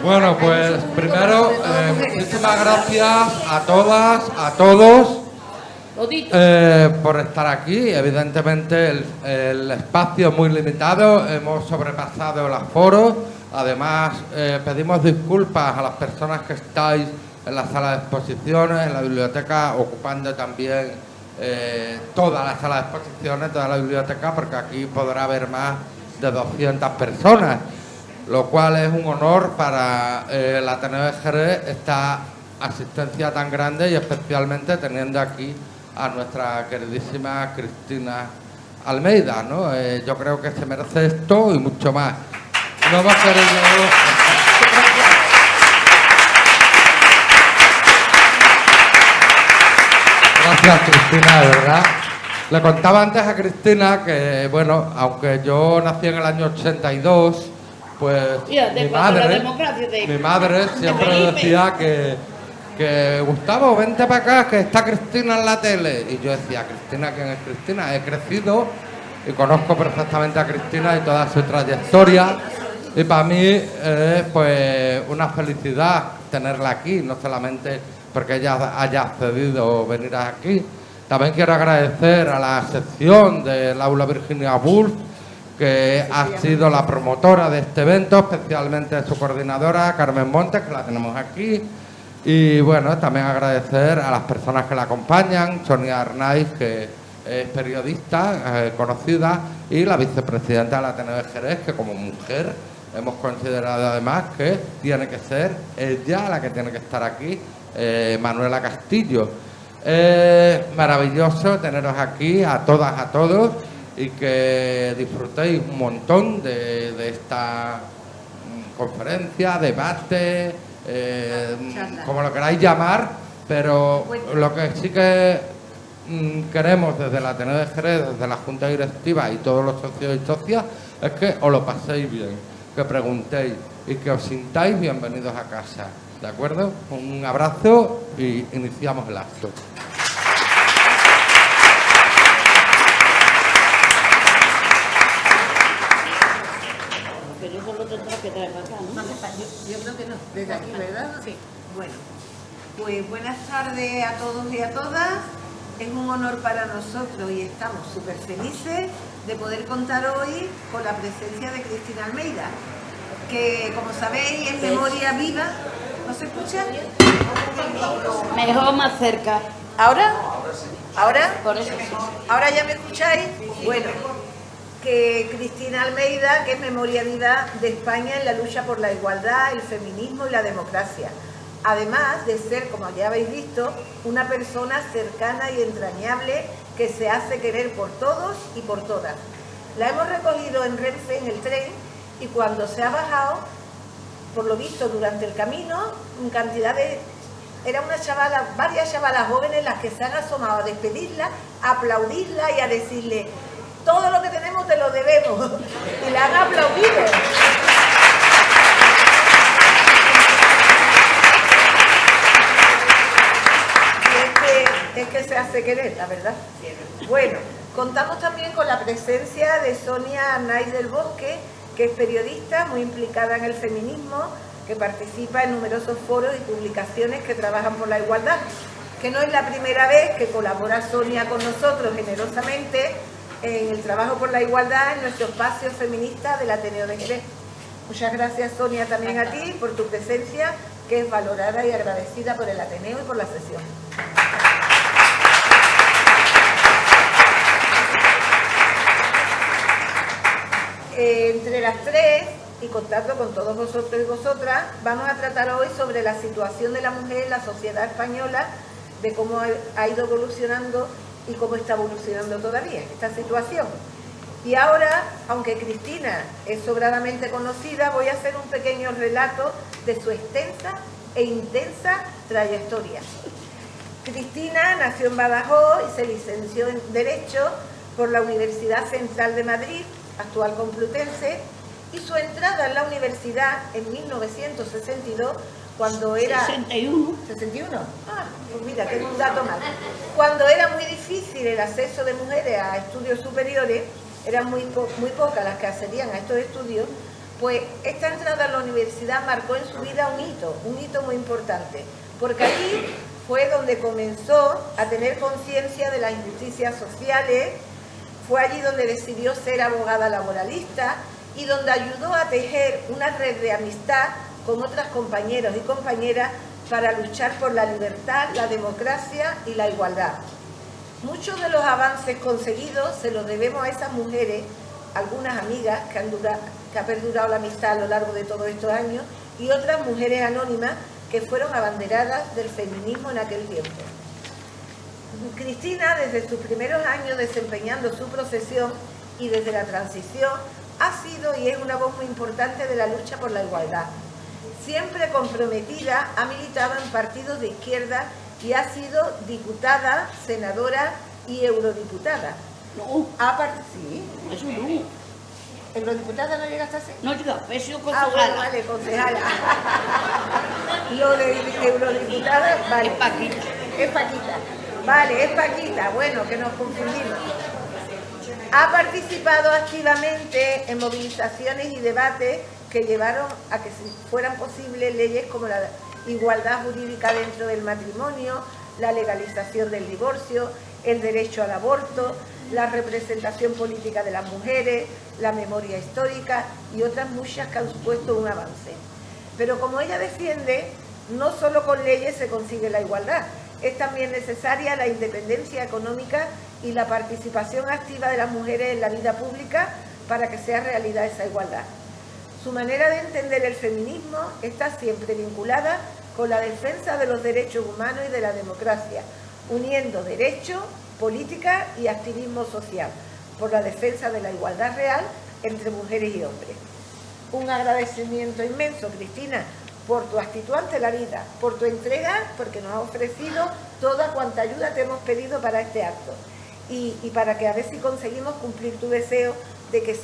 Bueno, pues primero, muchísimas gracias a todas, a todos por estar aquí. Evidentemente el espacio es muy limitado, hemos sobrepasado el aforo. Además, pedimos disculpas a las personas que estáis en la sala de exposiciones, en la biblioteca, ocupando también toda la sala de exposiciones, toda la biblioteca, porque aquí podrá haber más de 200 personas. Lo cual es un honor para el Ateneo de Jerez esta asistencia tan grande y especialmente teniendo aquí a nuestra queridísima Cristina Almeida, ¿no? Yo creo que se merece esto y mucho más. No hemos querido... Gracias, Cristina, de verdad. Le contaba antes a Cristina que, bueno, aunque yo nací en el año 82... Pues mi madre siempre decía que Gustavo, vente para acá, que está Cristina en la tele. Y yo decía, ¿Cristina quién es Cristina? He crecido y conozco perfectamente a Cristina y toda su trayectoria. Y para mí es pues una felicidad tenerla aquí, no solamente porque ella haya accedido a venir aquí. También quiero agradecer a la sección del Aula Virginia Woolf, que ha sido la promotora de este evento, especialmente su coordinadora, Carmen Montes, que la tenemos aquí. Y bueno, también agradecer a las personas que la acompañan, Sonia Arnaiz, que es periodista conocida, y la vicepresidenta del Ateneo de Jerez, que como mujer hemos considerado además que tiene que ser ella la que tiene que estar aquí, Manuela Castillo. Maravilloso teneros aquí, a todas, a todos, y que disfrutéis un montón de esta conferencia, debate, como lo queráis llamar, pero lo que sí que queremos desde el Ateneo de Jerez, desde la Junta Directiva y todos los socios y socias, es que os lo paséis bien, que preguntéis y que os sintáis bienvenidos a casa, ¿de acuerdo? Un abrazo y iniciamos el acto. Yo creo que no, desde aquí, ¿verdad? Sí. Bueno, pues buenas tardes a todos y a todas. Es un honor para nosotros y estamos súper felices de poder contar hoy con la presencia de Cristina Almeida, que como sabéis es memoria viva. ¿No se escucha? Mejor más cerca. ¿Ahora? ¿Ahora? Por eso sí. ¿Ahora ya me escucháis? Bueno, que Cristina Almeida, que es memoria viva de España en la lucha por la igualdad, el feminismo y la democracia. Además de ser, como ya habéis visto, una persona cercana y entrañable que se hace querer por todos y por todas. La hemos recogido en Renfe, en el tren, y cuando se ha bajado, por lo visto durante el camino, en cantidad de... Era una chavala, varias chavalas jóvenes las que se han asomado a despedirla, a aplaudirla y a decirle: todo lo que tenemos te lo debemos. Y la han aplaudido. Y es que se hace querer, la verdad. Bueno, contamos también con la presencia de Sonia Arnaiz del Bosque, que es periodista muy implicada en el feminismo, que participa en numerosos foros y publicaciones que trabajan por la igualdad. Que no es la primera vez que colabora Sonia con nosotros generosamente en el trabajo por la igualdad en nuestro espacio feminista del Ateneo de Jerez. Muchas gracias, Sonia, también a ti por tu presencia, que es valorada y agradecida por el Ateneo y por la sesión. Entre las tres, y contando con todos vosotros y vosotras, vamos a tratar hoy sobre la situación de la mujer en la sociedad española, de cómo ha ido evolucionando y cómo está evolucionando todavía esta situación. Y ahora, aunque Cristina es sobradamente conocida, voy a hacer un pequeño relato de su extensa e intensa trayectoria. Cristina nació en Badajoz y se licenció en Derecho por la Universidad Central de Madrid, actual Complutense, y su entrada en la universidad en 1962, cuando era... 61. ¿61? Ah, pues mira, tengo un dato mal. Cuando era muy difícil el acceso de mujeres a estudios superiores, eran muy pocas las que accedían a estos estudios, Pues esta entrada a la universidad marcó en su vida un hito muy importante, porque allí fue donde comenzó a tener conciencia de las injusticias sociales, fue allí donde decidió ser abogada laboralista y donde ayudó a tejer una red de amistad con otros compañeros y compañeras para luchar por la libertad, la democracia y la igualdad. Muchos de los avances conseguidos se los debemos a esas mujeres, algunas amigas que ha perdurado la amistad a lo largo de todos estos años, y otras mujeres anónimas que fueron abanderadas del feminismo en aquel tiempo. Cristina, desde sus primeros años desempeñando su profesión y desde la transición, ha sido y es una voz muy importante de la lucha por la igualdad. Siempre comprometida, ha militado en partidos de izquierda y ha sido diputada, senadora y eurodiputada. No. Sí. Eso no. ¿Eurodiputada no llegaste a ser? No llega, he sido concejala. Bueno, vale, concejala. Lo de eurodiputada, vale. Es Paquita. Es Paquita. Vale, es Paquita. Bueno, que nos confundimos. Ha participado activamente en movilizaciones y debates que llevaron a que fueran posibles leyes como la igualdad jurídica dentro del matrimonio, la legalización del divorcio, el derecho al aborto, la representación política de las mujeres, la memoria histórica y otras muchas que han supuesto un avance. Pero como ella defiende, no solo con leyes se consigue la igualdad, es también necesaria la independencia económica y la participación activa de las mujeres en la vida pública para que sea realidad esa igualdad. Su manera de entender el feminismo está siempre vinculada con la defensa de los derechos humanos y de la democracia, uniendo derecho, política y activismo social, por la defensa de la igualdad real entre mujeres y hombres. Un agradecimiento inmenso, Cristina, por tu actitud ante la vida, por tu entrega, porque nos has ofrecido toda cuanta ayuda te hemos pedido para este acto. Y para que a ver si conseguimos cumplir tu deseo de que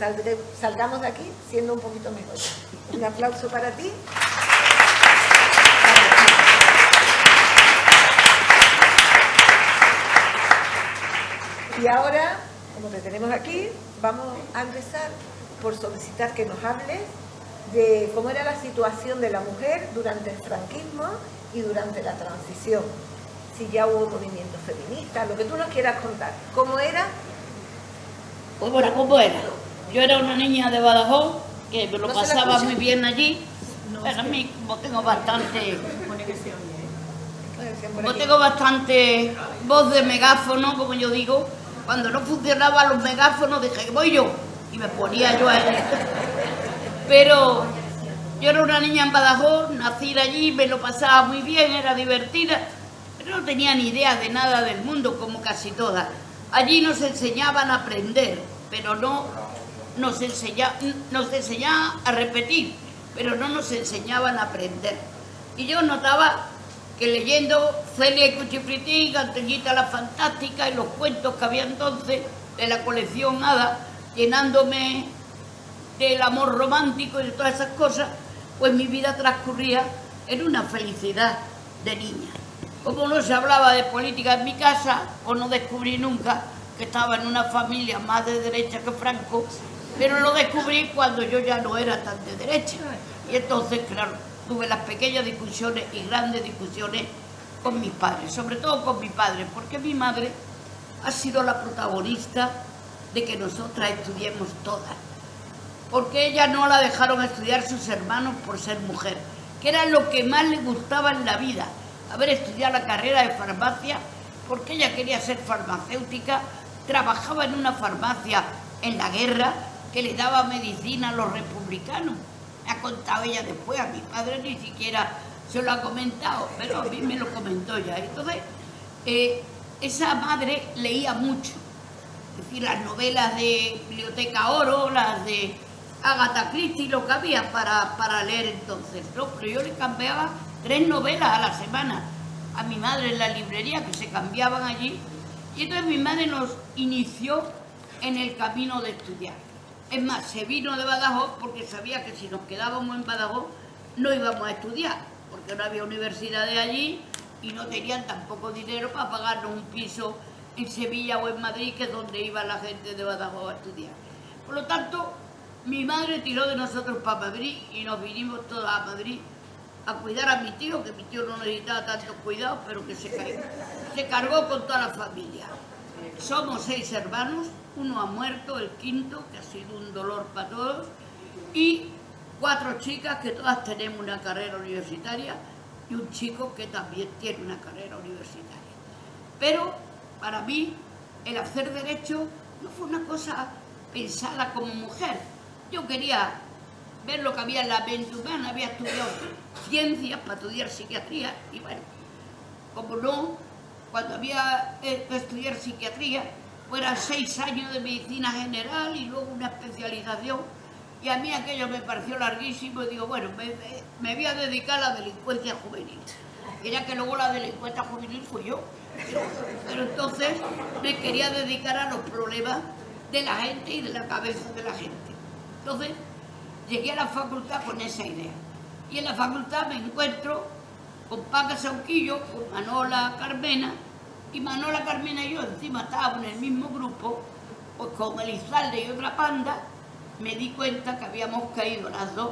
salgamos de aquí siendo un poquito mejor. Un aplauso para ti. Y ahora, como te tenemos aquí, vamos a empezar por solicitar que nos hables de cómo era la situación de la mujer durante el franquismo y durante la transición. Si ya hubo movimientos feministas, lo que tú nos quieras contar. ¿Cómo era? Pues bueno, ¿cómo era? Yo era una niña de Badajoz, que me lo pasaba muy bien allí. Pero a mí, como tengo bastante voz de megáfono, como yo digo, cuando no funcionaban los megáfonos dije, voy yo, y me ponía yo a él. Pero yo era una niña en Badajoz, nací allí, me lo pasaba muy bien, era divertida, pero no tenía ni idea de nada del mundo, como casi todas. Allí nos enseñaban a aprender, pero no nos enseñaban a repetir, pero no nos enseñaban a aprender. Y yo notaba que leyendo Celia y Cuchifritín, Cantellita la Fantástica y los cuentos que había entonces de la colección Hada, llenándome del amor romántico y de todas esas cosas, pues mi vida transcurría en una felicidad de niña. Como no se hablaba de política en mi casa, o no descubrí nunca que estaba en una familia más de derecha que Franco, pero lo descubrí cuando yo ya no era tan de derecha. Y entonces, claro, tuve las pequeñas discusiones y grandes discusiones con mis padres, sobre todo con mi padre, porque mi madre ha sido la protagonista de que nosotras estudiemos todas. Porque ella no la dejaron estudiar sus hermanos por ser mujer, que era lo que más le gustaba en la vida, haber estudiado la carrera de farmacia, porque ella quería ser farmacéutica, trabajaba en una farmacia en la guerra que le daba medicina a los republicanos. Me ha contado ella después, a mi padre ni siquiera se lo ha comentado, pero a mí me lo comentó ya. Entonces, esa madre leía mucho, es decir, las novelas de Biblioteca Oro, las de Agatha Christie, lo que había para leer entonces, ¿no? Pero yo le cambiaba 3 novelas a la semana a mi madre en la librería, que se cambiaban allí, y entonces mi madre nos inició en el camino de estudiar. Es más, se vino de Badajoz porque sabía que si nos quedábamos en Badajoz no íbamos a estudiar, porque no había universidades allí y no tenían tampoco dinero para pagarnos un piso en Sevilla o en Madrid, que es donde iba la gente de Badajoz a estudiar. Por lo tanto, mi madre tiró de nosotros para Madrid y nos vinimos todos a Madrid a cuidar a mi tío, que mi tío no necesitaba tantos cuidados, pero que se cargó con toda la familia. Somos 6 hermanos, uno ha muerto, el quinto, que ha sido un dolor para todos, y 4 chicas que todas tenemos una carrera universitaria y un chico que también tiene una carrera universitaria. Pero para mí el hacer derecho no fue una cosa pensada como mujer. Yo quería ver lo que había en la mente humana, había estudiado ciencias para estudiar psiquiatría y bueno, como no, cuando había que estudiar psiquiatría, pues eran 6 años de medicina general y luego una especialización y a mí aquello me pareció larguísimo y digo, bueno, me voy a dedicar a la delincuencia juvenil. Era que luego la delincuencia juvenil fui yo, pero entonces me quería dedicar a los problemas de la gente y de la cabeza de la gente. Entonces llegué a la facultad con esa idea y en la facultad me encuentro con Paca Sauquillo, con Manola Carmena, y Manola Carmena y yo encima estábamos en el mismo grupo, pues con Elizalde y otra panda, me di cuenta que habíamos caído las dos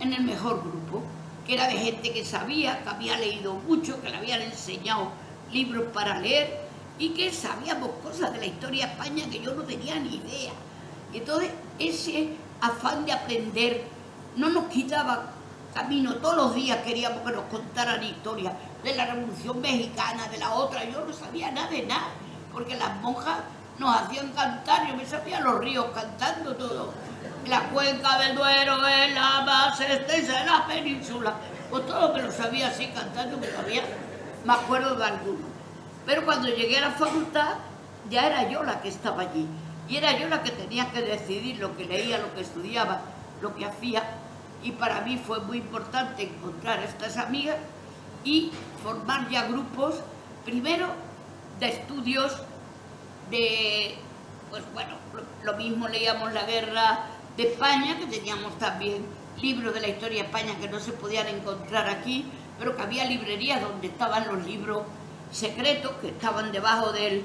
en el mejor grupo, que era de gente que sabía, que había leído mucho, que le habían enseñado libros para leer y que sabíamos cosas de la historia de España que yo no tenía ni idea. Y entonces ese afán de aprender no nos quitaba camino. Todos los días queríamos que nos contaran historias de la Revolución Mexicana, de la otra. Yo no sabía nada de nada, porque las monjas nos hacían cantar. Yo me sabía los ríos cantando todo. La cuenca del Duero es la más extensa de la península. Pues todo me lo sabía así cantando, me acuerdo de alguno. Pero cuando llegué a la facultad ya era yo la que estaba allí. Y era yo la que tenía que decidir lo que leía, lo que estudiaba, lo que hacía. Y para mí fue muy importante encontrar a estas amigas y formar ya grupos, primero de estudios de, pues bueno, lo mismo leíamos la guerra de España, que teníamos también libros de la historia de España que no se podían encontrar aquí, pero que había librerías donde estaban los libros secretos que estaban debajo del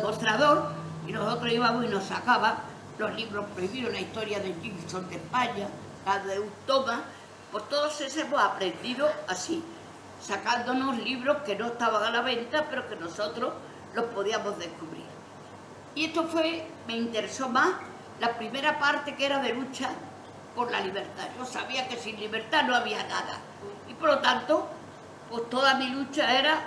mostrador y nosotros íbamos y nos sacaban los libros prohibidos, la historia de Gibson de España, la de Eustoma, pues todos esos hemos aprendido así, sacándonos libros que no estaban a la venta, pero que nosotros los podíamos descubrir. Y esto me interesó más la primera parte, que era de lucha por la libertad. Yo sabía que sin libertad no había nada. Y por lo tanto, pues toda mi lucha era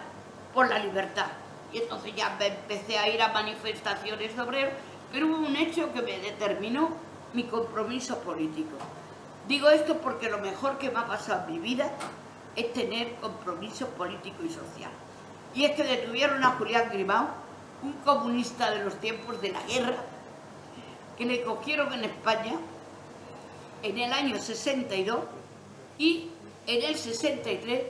por la libertad. Y entonces ya me empecé a ir a manifestaciones de obreros, pero hubo un hecho que me determinó mi compromiso político. Digo esto porque lo mejor que me ha pasado en mi vida es tener compromiso político y social. Y es que detuvieron a Julián Grimau, un comunista de los tiempos de la guerra, que le cogieron en España en el año 62 y en el 63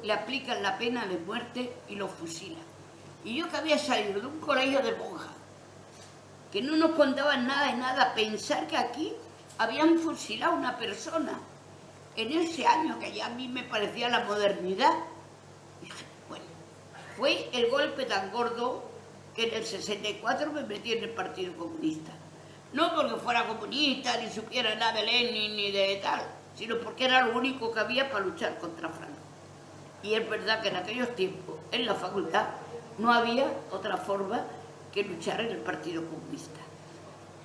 le aplican la pena de muerte y lo fusilan. Y yo, que había salido de un colegio de monjas, que no nos contaban nada de nada, pensar que aquí habían fusilado a una persona en ese año, que ya a mí me parecía la modernidad. Dije, bueno, fue el golpe tan gordo que en el 64 me metí en el Partido Comunista. No porque fuera comunista, ni supiera nada de Lenin ni de tal, sino porque era lo único que había para luchar contra Franco. Y es verdad que en aquellos tiempos, en la facultad, no había otra forma que luchar en el Partido Comunista.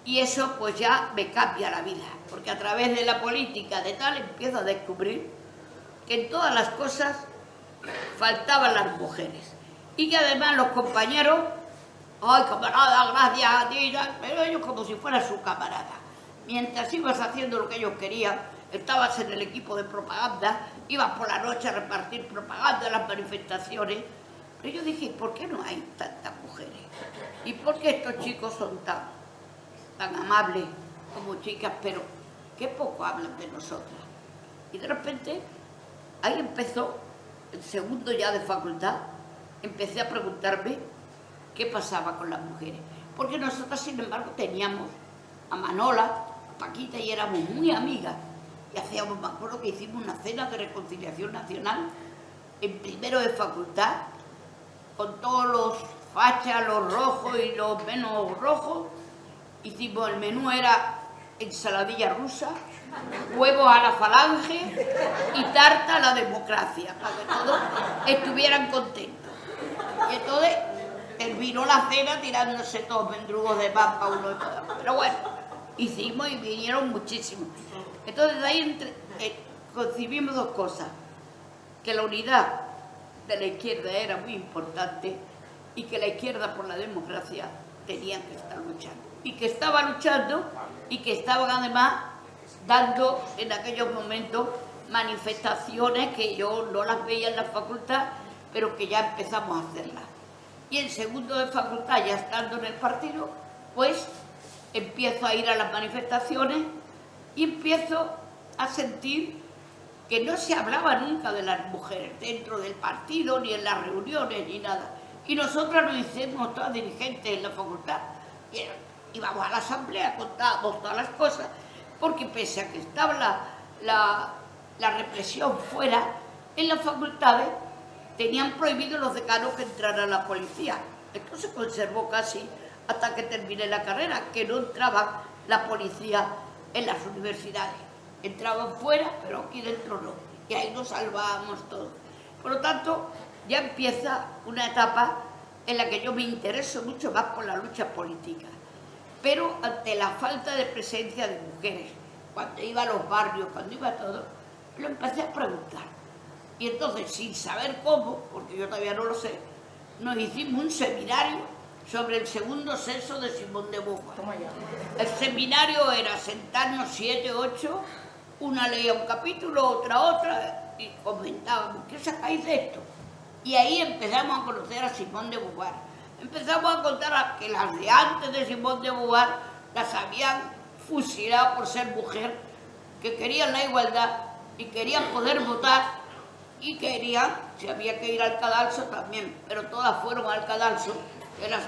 Y eso pues ya me cambia la vida, porque a través de la política de tal empiezo a descubrir que en todas las cosas faltaban las mujeres. Y que además los compañeros, ay camarada, gracias a ti, pero ellos como si fuera su camarada. Mientras ibas haciendo lo que ellos querían, estabas en el equipo de propaganda, ibas por la noche a repartir propaganda en las manifestaciones. Pero yo dije, ¿por qué no hay tantas mujeres? ¿Y por qué estos chicos son tan amables como chicas, pero qué poco hablan de nosotras? Y de repente, ahí empezó, el segundo ya de facultad, empecé a preguntarme qué pasaba con las mujeres. Porque nosotras, sin embargo, teníamos a Manola, a Paquita, y éramos muy amigas. Y hacíamos, me acuerdo que hicimos una cena de reconciliación nacional en primero de facultad, con todos los fachas, los rojos y los menos rojos. Hicimos, el menú era ensaladilla rusa, huevos a la falange y tarta a la democracia, para que todos estuvieran contentos. Y entonces terminó la cena tirándose todos mendrugos de pan para uno y para otro. Pero bueno, hicimos y vinieron muchísimos. Entonces de ahí concibimos dos cosas: que la unidad de la izquierda era muy importante y que la izquierda por la democracia tenían que estar luchando. Y que estaba luchando y que estaban además dando en aquellos momentos manifestaciones que yo no las veía en la facultad, pero que ya empezamos a hacerlas. Y en segundo de facultad, ya estando en el partido, pues empiezo a ir a las manifestaciones y empiezo a sentir que no se hablaba nunca de las mujeres dentro del partido, ni en las reuniones, ni nada. Y nosotras nos hicimos todas dirigentes en la facultad. Íbamos a la asamblea, contábamos todas las cosas, porque pese a que estaba la represión fuera, en las facultades tenían prohibido los decanos que entraran la policía. Esto se conservó casi hasta que terminé la carrera, que no entraba la policía en las universidades. Entraban fuera, pero aquí dentro no. Y ahí nos salvábamos todos. Por lo tanto, ya empieza una etapa en la que yo me intereso mucho más por la lucha política. Pero ante la falta de presencia de mujeres, cuando iba a los barrios, cuando iba a todo, lo empecé a preguntar. Y entonces, sin saber cómo, porque yo todavía no lo sé, nos hicimos un seminario sobre el segundo sexo de Simone de Beauvoir. El seminario era sentarnos 7, 8, una leía un capítulo, otra, y comentábamos, ¿qué sacáis de esto? Y ahí empezamos a conocer a Simone de Beauvoir. Empezamos a contar que las de antes de Simone de Beauvoir las habían fusilado por ser mujer, que querían la igualdad y querían poder votar y querían, si había que ir al cadalso también, pero todas fueron al cadalso, que las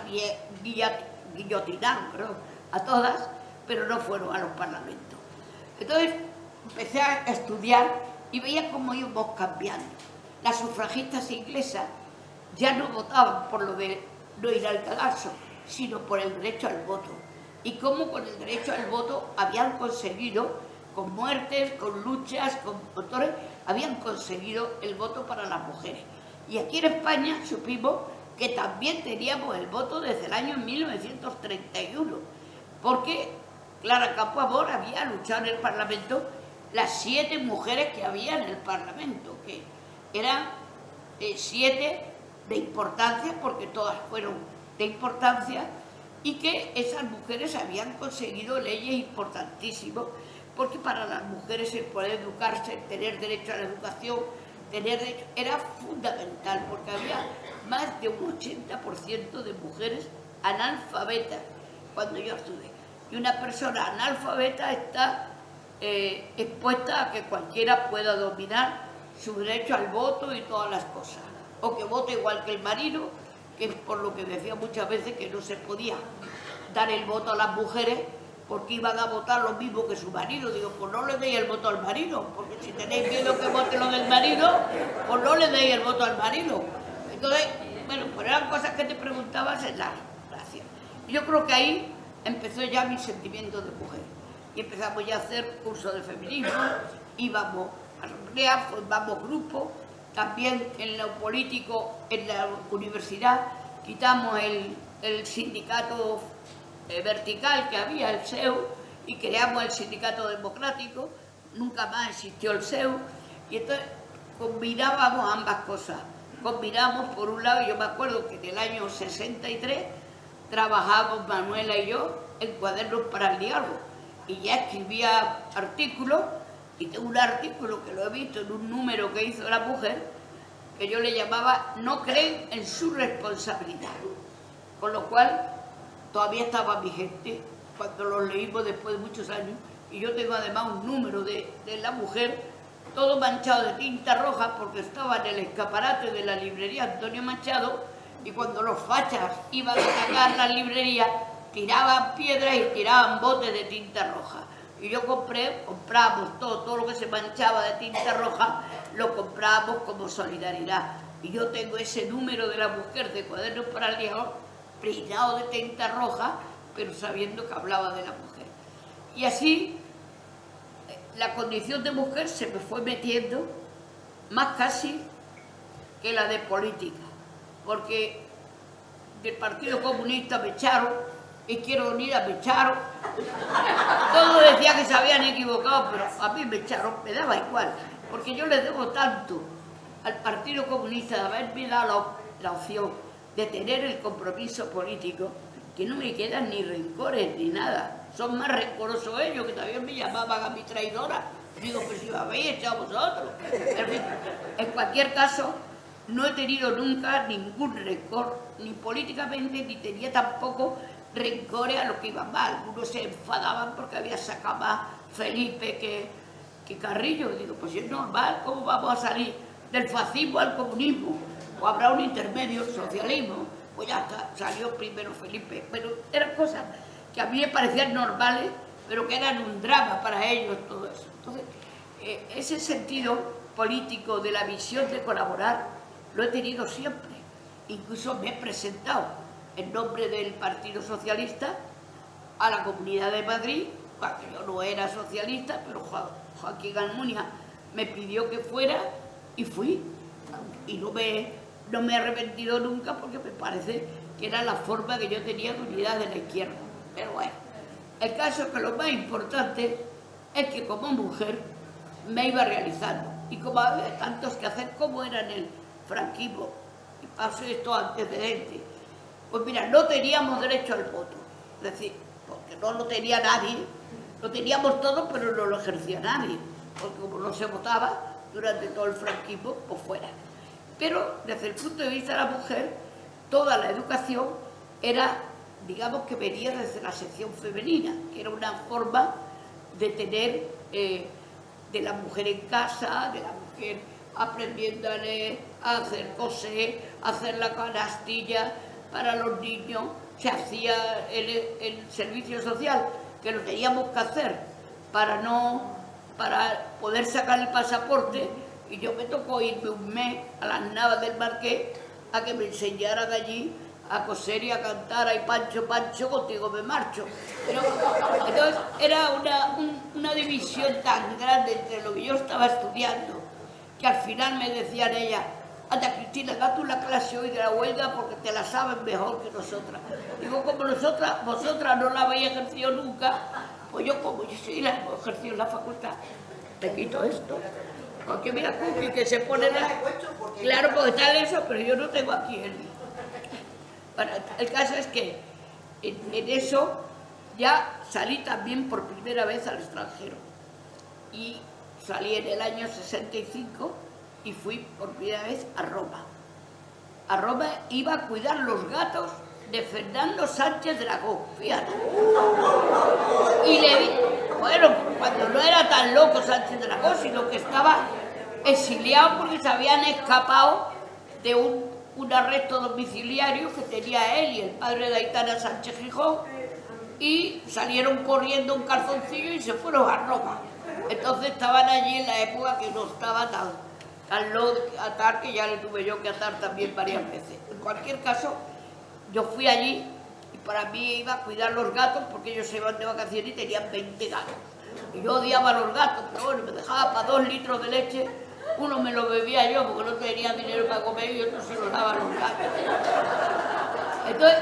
guillotinaron, creo, a todas, pero no fueron a los parlamentos. Entonces empecé a estudiar y veía cómo íbamos cambiando. Las sufragistas inglesas ya no votaban por lo de no ir al cadalso, sino por el derecho al voto. Y cómo con el derecho al voto habían conseguido, con muertes, con luchas, con motores, habían conseguido el voto para las mujeres. Y aquí en España supimos que también teníamos el voto desde el año 1931, porque Clara Campoamor había luchado en el Parlamento, las 7 mujeres que había en el Parlamento, que eran 7 de importancia, porque todas fueron de importancia, y que esas mujeres habían conseguido leyes importantísimas, porque para las mujeres el poder educarse, tener derecho a la educación, tener derecho, era fundamental, porque había más de un 80% de mujeres analfabetas cuando yo estudié. Y una persona analfabeta está expuesta a que cualquiera pueda dominar su derecho al voto y todas las cosas. O que vote igual que el marido, que es por lo que decía muchas veces que no se podía dar el voto a las mujeres porque iban a votar lo mismo que su marido. Digo, pues no le deis el voto al marido, porque si tenéis miedo que vote lo del marido, pues no le deis el voto al marido. Entonces, bueno, pues eran cosas que te preguntabas en la gracia. Yo creo que ahí empezó ya mi sentimiento de mujer. Y empezamos ya a hacer cursos de feminismo, íbamos a asambleas, formamos grupos. También en lo político, en la universidad, quitamos el sindicato vertical que había, el SEU, y creamos el sindicato democrático. Nunca más existió el SEU. Y entonces combinábamos ambas cosas. Combinamos, por un lado, yo me acuerdo que en el año 63 trabajamos Manuela y yo en Cuadernos para el Diálogo. Y ya escribía artículos. Y tengo un artículo que lo he visto en un número que hizo la mujer, que yo le llamaba "No creen en su responsabilidad", con lo cual todavía estaba vigente cuando lo leímos después de muchos años. Y yo tengo además un número de la mujer, todo manchado de tinta roja, porque estaba en el escaparate de la librería Antonio Machado, y cuando los fachas iban a sacar la librería, tiraban piedras y tiraban botes de tinta roja. Y yo comprábamos todo lo que se manchaba de tinta roja, lo comprábamos como solidaridad. Y yo tengo ese número de la mujer de Cuadernos para el Diálogo, peinado de tinta roja, pero sabiendo que hablaba de la mujer. Y así la condición de mujer se me fue metiendo más casi que la de política, porque del Partido Comunista me echaron, Izquierda Unida me echaron, todos decían que se habían equivocado, pero a mí me echaron, me daba igual, porque yo le debo tanto al Partido Comunista de haberme dado la opción de tener el compromiso político, que no me quedan ni rencores ni nada. Son más rencorosos ellos, que también me llamaban a mi traidora. Digo, pues si me habéis echado vosotros. En fin, en cualquier caso, no he tenido nunca ningún rencor, ni políticamente, ni tenía tampoco rencores a lo que iba mal. Algunos se enfadaban porque había sacado más Felipe que Carrillo. Digo, pues si es normal, ¿cómo vamos a salir del fascismo al comunismo? O habrá un intermedio, el socialismo. Pues ya está, salió primero Felipe. Pero eran cosas que a mí me parecían normales, pero que eran un drama para ellos, todo eso. Entonces, ese sentido político de la visión de colaborar lo he tenido siempre. Incluso me he presentado en nombre del Partido Socialista a la Comunidad de Madrid, cuando yo no era socialista, pero Joaquín Almunia me pidió que fuera y fui. Y no me he arrepentido nunca, porque me parece que era la forma que yo tenía de unidad de la izquierda. Pero bueno, el caso es que lo más importante es que como mujer me iba realizando. Y como había tantos que hacer, como era en el franquismo, y paso estos antecedentes, pues mira, no teníamos derecho al voto. Es decir, porque no lo tenía nadie, lo teníamos todos, pero no lo ejercía nadie. Porque como no se votaba durante todo el franquismo, pues fuera. Pero desde el punto de vista de la mujer, toda la educación era, digamos, que venía desde la sección femenina, que era una forma de tener de la mujer en casa, de la mujer aprendiendo a leer, a hacer coser, a hacer la canastilla para los niños. Se hacía el servicio social, que lo teníamos que hacer para poder sacar el pasaporte. Y yo me tocó irme un mes a las Navas del Marqués a que me enseñaran allí a coser y a cantar. Ay, Pancho, Pancho, contigo me marcho. Pero, entonces era una división tan grande entre lo que yo estaba estudiando, que al final me decían ellas, anda Cristina, da tú la clase hoy de la huelga porque te la saben mejor que nosotras. Digo, como vosotras no la habéis ejercido nunca, pues yo como yo sí la he ejercido en la facultad, te quito esto. Porque mira, Cookie, que se pone la... Claro, porque está en eso, pero yo no tengo aquí el... Bueno, el caso es que en eso ya salí también por primera vez al extranjero. Y salí en el año 65 y fui por primera vez a Roma. A Roma iba a cuidar los gatos de Fernando Sánchez Dragó, fíjate. Y le vi, bueno, cuando no era tan loco Sánchez Dragó, sino que estaba exiliado porque se habían escapado de un arresto domiciliario que tenía él y el padre de Aitana Sánchez Gijón, y salieron corriendo un calzoncillo y se fueron a Roma. Entonces estaban allí en la época que no estaba tan loco de atar, que ya le tuve yo que atar también varias veces. En cualquier caso, yo fui allí y para mí iba a cuidar los gatos porque ellos se iban de vacaciones y tenían 20 gatos. Y yo odiaba a los gatos, pero bueno, me dejaba para 2 litros de leche, uno me lo bebía yo porque no tenía dinero para comer y otro se lo daba a los gatos. Entonces,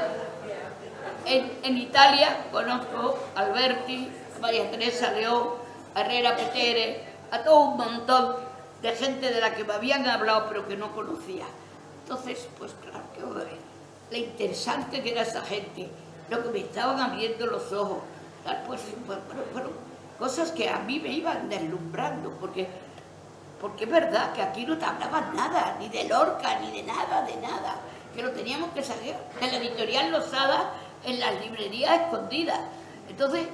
en Italia conozco a Alberti, a María Teresa León, a Herrera Petere, a todo un montón de gente de la que me habían hablado pero que no conocía. Entonces, pues claro, que lo interesante que era esa gente, lo que me estaban abriendo los ojos, pues fueron cosas que a mí me iban deslumbrando, porque es verdad que aquí no te hablaban nada, ni de Lorca, ni de nada, que lo teníamos que saber de la editorial Losada en las librerías escondidas. Entonces,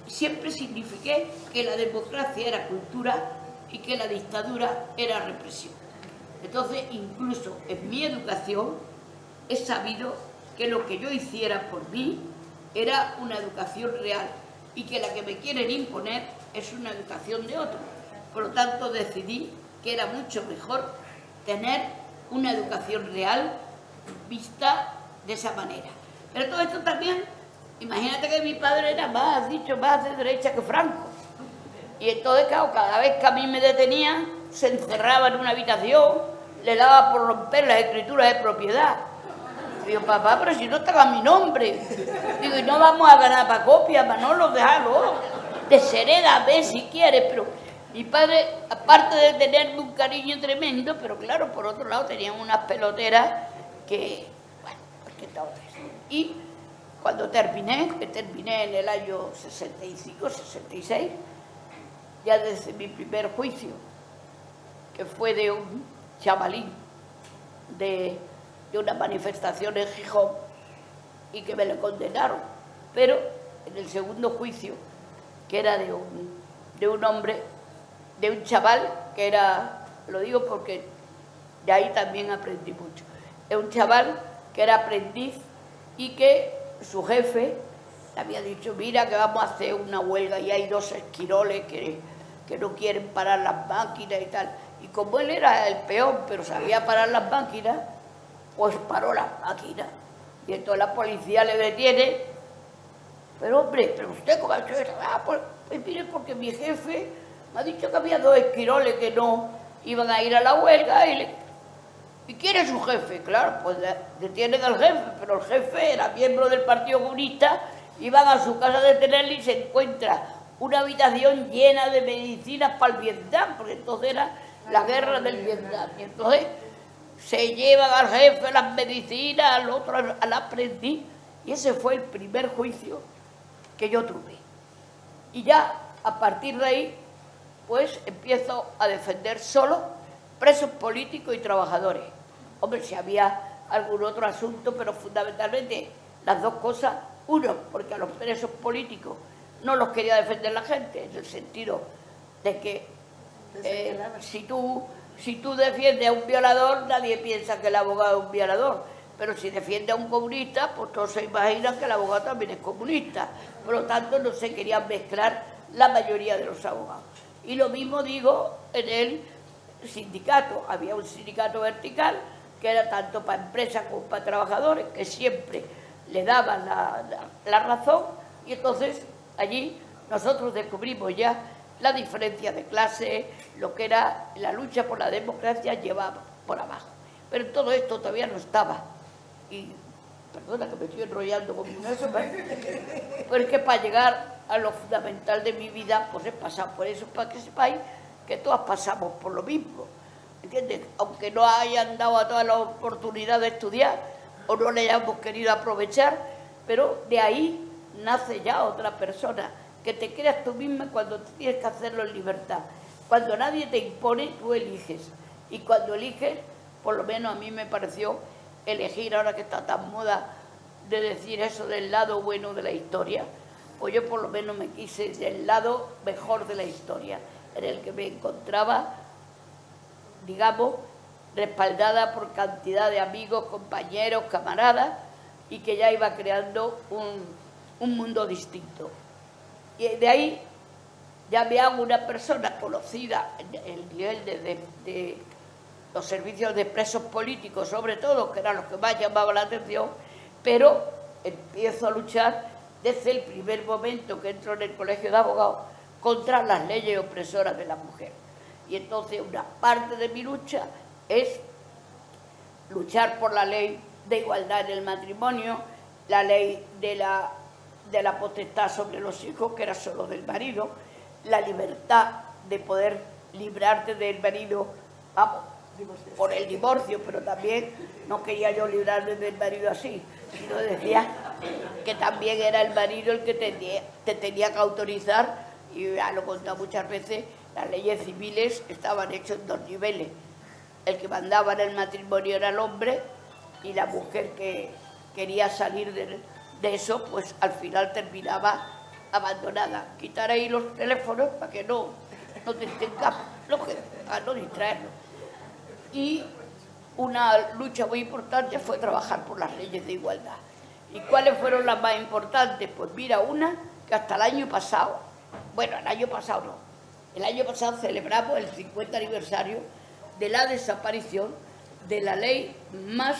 siempre signifiqué que la democracia era cultura y que la dictadura era represión. Entonces, incluso en mi educación, he sabido que lo que yo hiciera por mí era una educación real y que la que me quieren imponer es una educación de otro. Por lo tanto, decidí que era mucho mejor tener una educación real vista de esa manera. Pero todo esto también Imagínate que mi padre era más de derecha que Franco. Y entonces, claro, cada vez que a mí me detenían, se encerraba en una habitación, le daba por romper las escrituras de propiedad. Digo, papá, pero si no estaba mi nombre. Digo, y no vamos a ganar para copia, Manolo, déjalo. Desherédame si quieres, pero mi padre, aparte de tenerme un cariño tremendo, pero claro, por otro lado tenían unas peloteras que, bueno, pues que todo eso. Y cuando terminé, que terminé en el año 65, 66, ya desde mi primer juicio, que fue de un chavalín de una manifestación en Gijón y que me le condenaron, pero en el segundo juicio, que era de un hombre, de un chaval que era, lo digo porque de ahí también aprendí mucho, es un chaval que era aprendiz y que su jefe le había dicho, mira que vamos a hacer una huelga y hay 2 esquiroles que no quieren parar las máquinas y tal. Y como él era el peón, pero sabía parar las máquinas, pues paró las máquinas. Y entonces la policía le detiene. Pero hombre, ¿pero usted cómo ha hecho eso? Pues mire, porque mi jefe me ha dicho que había 2 esquiroles que no iban a ir a la huelga. ¿Y quién es su jefe? Claro, pues detienen al jefe, pero el jefe era miembro del Partido Comunista, y van a su casa a detenerle y se encuentra una habitación llena de medicinas para el Vietnam, porque entonces era la guerra del Vietnam. Y entonces se llevan al jefe las medicinas, al otro al aprendiz, y ese fue el primer juicio que yo tuve. Y ya a partir de ahí, pues empiezo a defender solo presos políticos y trabajadores. Hombre, si había algún otro asunto, pero fundamentalmente las 2 cosas. Uno, porque a los presos políticos no los quería defender la gente, en el sentido de que si tú defiendes a un violador, nadie piensa que el abogado es un violador, pero si defiende a un comunista, pues todos se imaginan que el abogado también es comunista. Por lo tanto, no se querían mezclar la mayoría de los abogados. Y lo mismo digo en el sindicato. Había un sindicato vertical que era tanto para empresas como para trabajadores, que siempre le daban la razón, y entonces allí nosotros descubrimos ya la diferencia de clase, lo que era la lucha por la democracia llevaba por abajo. Pero todo esto todavía no estaba. Y, perdona que me estoy enrollando con eso, pero es que para llegar a lo fundamental de mi vida, pues he pasado por eso, para que sepáis que todas pasamos por lo mismo, ¿entiendes? Aunque no hayan dado a todas la oportunidad de estudiar, o no le hayamos querido aprovechar, pero de ahí nace ya otra persona, que te creas tú misma cuando tienes que hacerlo en libertad. Cuando nadie te impone, tú eliges. Y cuando eliges, por lo menos a mí me pareció elegir, ahora que está tan moda de decir eso del lado bueno de la historia, pues yo por lo menos me quise del lado mejor de la historia, en el que me encontraba, digamos, respaldada por cantidad de amigos, compañeros, camaradas, y que ya iba creando un mundo distinto. Y de ahí ya me hago una persona conocida en el nivel de los servicios de presos políticos, sobre todo, que eran los que más llamaban la atención, pero empiezo a luchar desde el primer momento que entro en el Colegio de Abogados contra las leyes opresoras de la mujer. Y entonces una parte de mi lucha es luchar por la ley de igualdad en el matrimonio, la ley de la potestad sobre los hijos, que era solo del marido, la libertad de poder librarte del marido, vamos, por el divorcio, pero también no quería yo librarme del marido así, sino decía que también era el marido el que te tenía que autorizar, y ya lo he contado muchas veces, las leyes civiles estaban hechas en 2 niveles. El que mandaba en el matrimonio era el hombre, y la mujer que quería salir de eso, pues al final terminaba abandonada. Quitar ahí los teléfonos para que no te tengamos, para no distraernos. Y una lucha muy importante fue trabajar por las leyes de igualdad. ¿Y cuáles fueron las más importantes? Pues mira, una que hasta el año pasado, bueno, el año pasado no, el año pasado celebramos el 50 aniversario de la desaparición de la ley más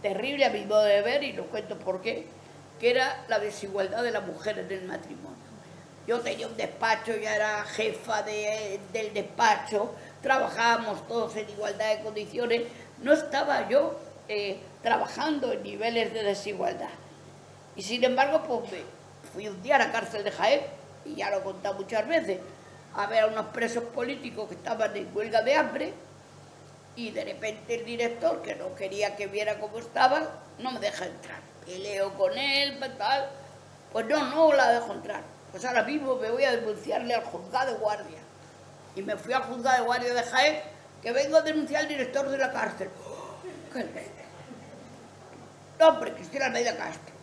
terrible a mi modo de ver, y lo cuento por qué, que era la desigualdad de la mujer en el matrimonio. Yo tenía un despacho, ya era jefa del despacho, trabajábamos todos en igualdad de condiciones, no estaba yo trabajando en niveles de desigualdad. Y sin embargo, pues me fui un día a la cárcel de Jaén, y ya lo he contado muchas veces, a ver a unos presos políticos que estaban en huelga de hambre, y de repente el director, que no quería que viera cómo estaban, no me deja entrar. Peleo con él, tal, pues no la dejo entrar. Pues ahora mismo me voy a denunciarle al juzgado de guardia. Y me fui al juzgado de guardia de Jaén, que vengo a denunciar al director de la cárcel. ¡Qué nombre, Cristina Almeida Castro.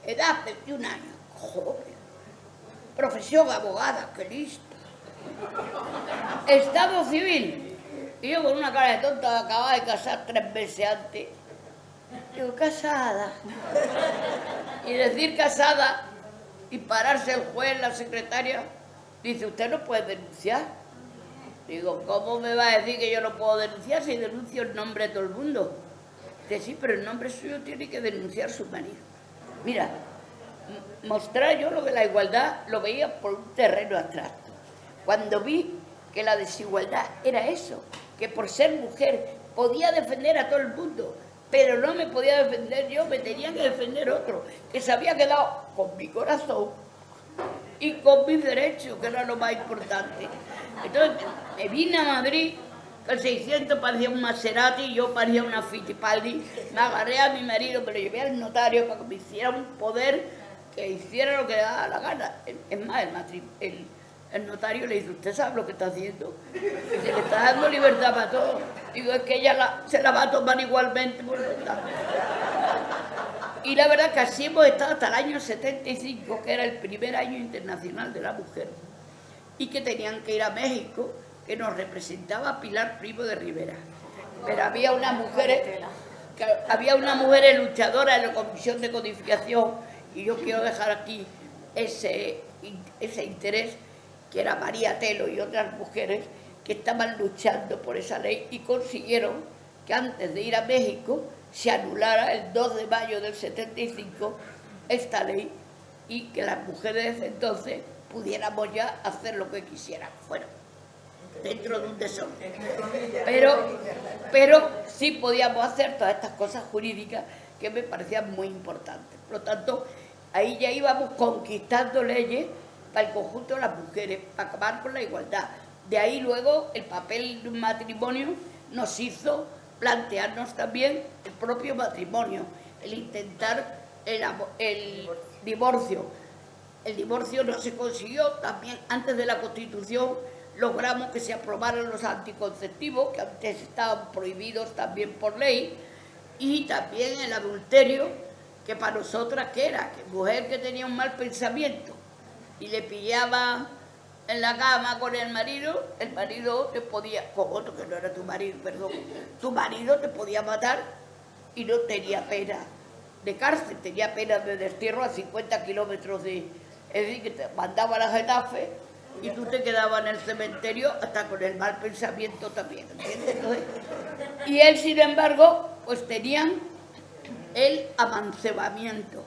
Edad, 21 años. Joder. Profesión, abogada, qué lista. Estado civil. Y yo con una cara de tonta, acababa de casar 3 meses antes. Digo, casada. Y decir casada y pararse el juez, la secretaria, dice, usted no puede denunciar. Digo, ¿cómo me va a decir que yo no puedo denunciar si denuncio el nombre de todo el mundo? Dice, sí, pero el nombre suyo tiene que denunciar su marido. Mira, mostrar yo lo de la igualdad lo veía por un terreno abstracto. Cuando vi que la desigualdad era eso, que por ser mujer podía defender a todo el mundo, pero no me podía defender yo, me tenía que defender otro, que se había quedado con mi corazón y con mis derechos, que era lo más importante. Entonces me vine a Madrid, el 600 parecía un Maserati y yo parecía una Fittipaldi, me agarré a mi marido, me lo llevé al notario para que me hiciera un poder que hiciera lo que le daba la gana. Es más, el notario le dice, ¿usted sabe lo que está haciendo? Se le está dando libertad para todo. Digo, es que ella se la va a tomar igualmente por verdad. Y la verdad que así hemos estado hasta el año 75, que era el primer año internacional de la mujer, y que tenían que ir a México, que nos representaba Pilar Primo de Rivera. Pero había unas mujeres luchadoras en la Comisión de Codificación, y yo quiero dejar aquí ese interés, que era María Telo y otras mujeres que estaban luchando por esa ley y consiguieron que antes de ir a México se anulara el 2 de mayo del 75 esta ley y que las mujeres desde entonces pudiéramos ya hacer lo que quisiéramos. Bueno, dentro de un desorden. Pero sí podíamos hacer todas estas cosas jurídicas que me parecían muy importantes. Por lo tanto, ahí ya íbamos conquistando leyes para el conjunto de las mujeres, para acabar con la igualdad. De ahí luego el papel de un matrimonio nos hizo plantearnos también el propio matrimonio, el intentar el divorcio. El divorcio no se consiguió, también antes de la Constitución logramos que se aprobaran los anticonceptivos, que antes estaban prohibidos también por ley, y también el adulterio, que para nosotras, ¿qué era? Que mujer que tenía un mal pensamiento y le pillaba en la cama con el marido te podía, con otro que no era tu marido, perdón, tu marido te podía matar y no tenía pena de cárcel, tenía pena de destierro a 50 kilómetros de... Es decir, que te mandaba a la Getafe y tú te quedabas en el cementerio hasta con el mal pensamiento también, ¿entiendes? Entonces, y él, sin embargo, pues tenían el amancebamiento,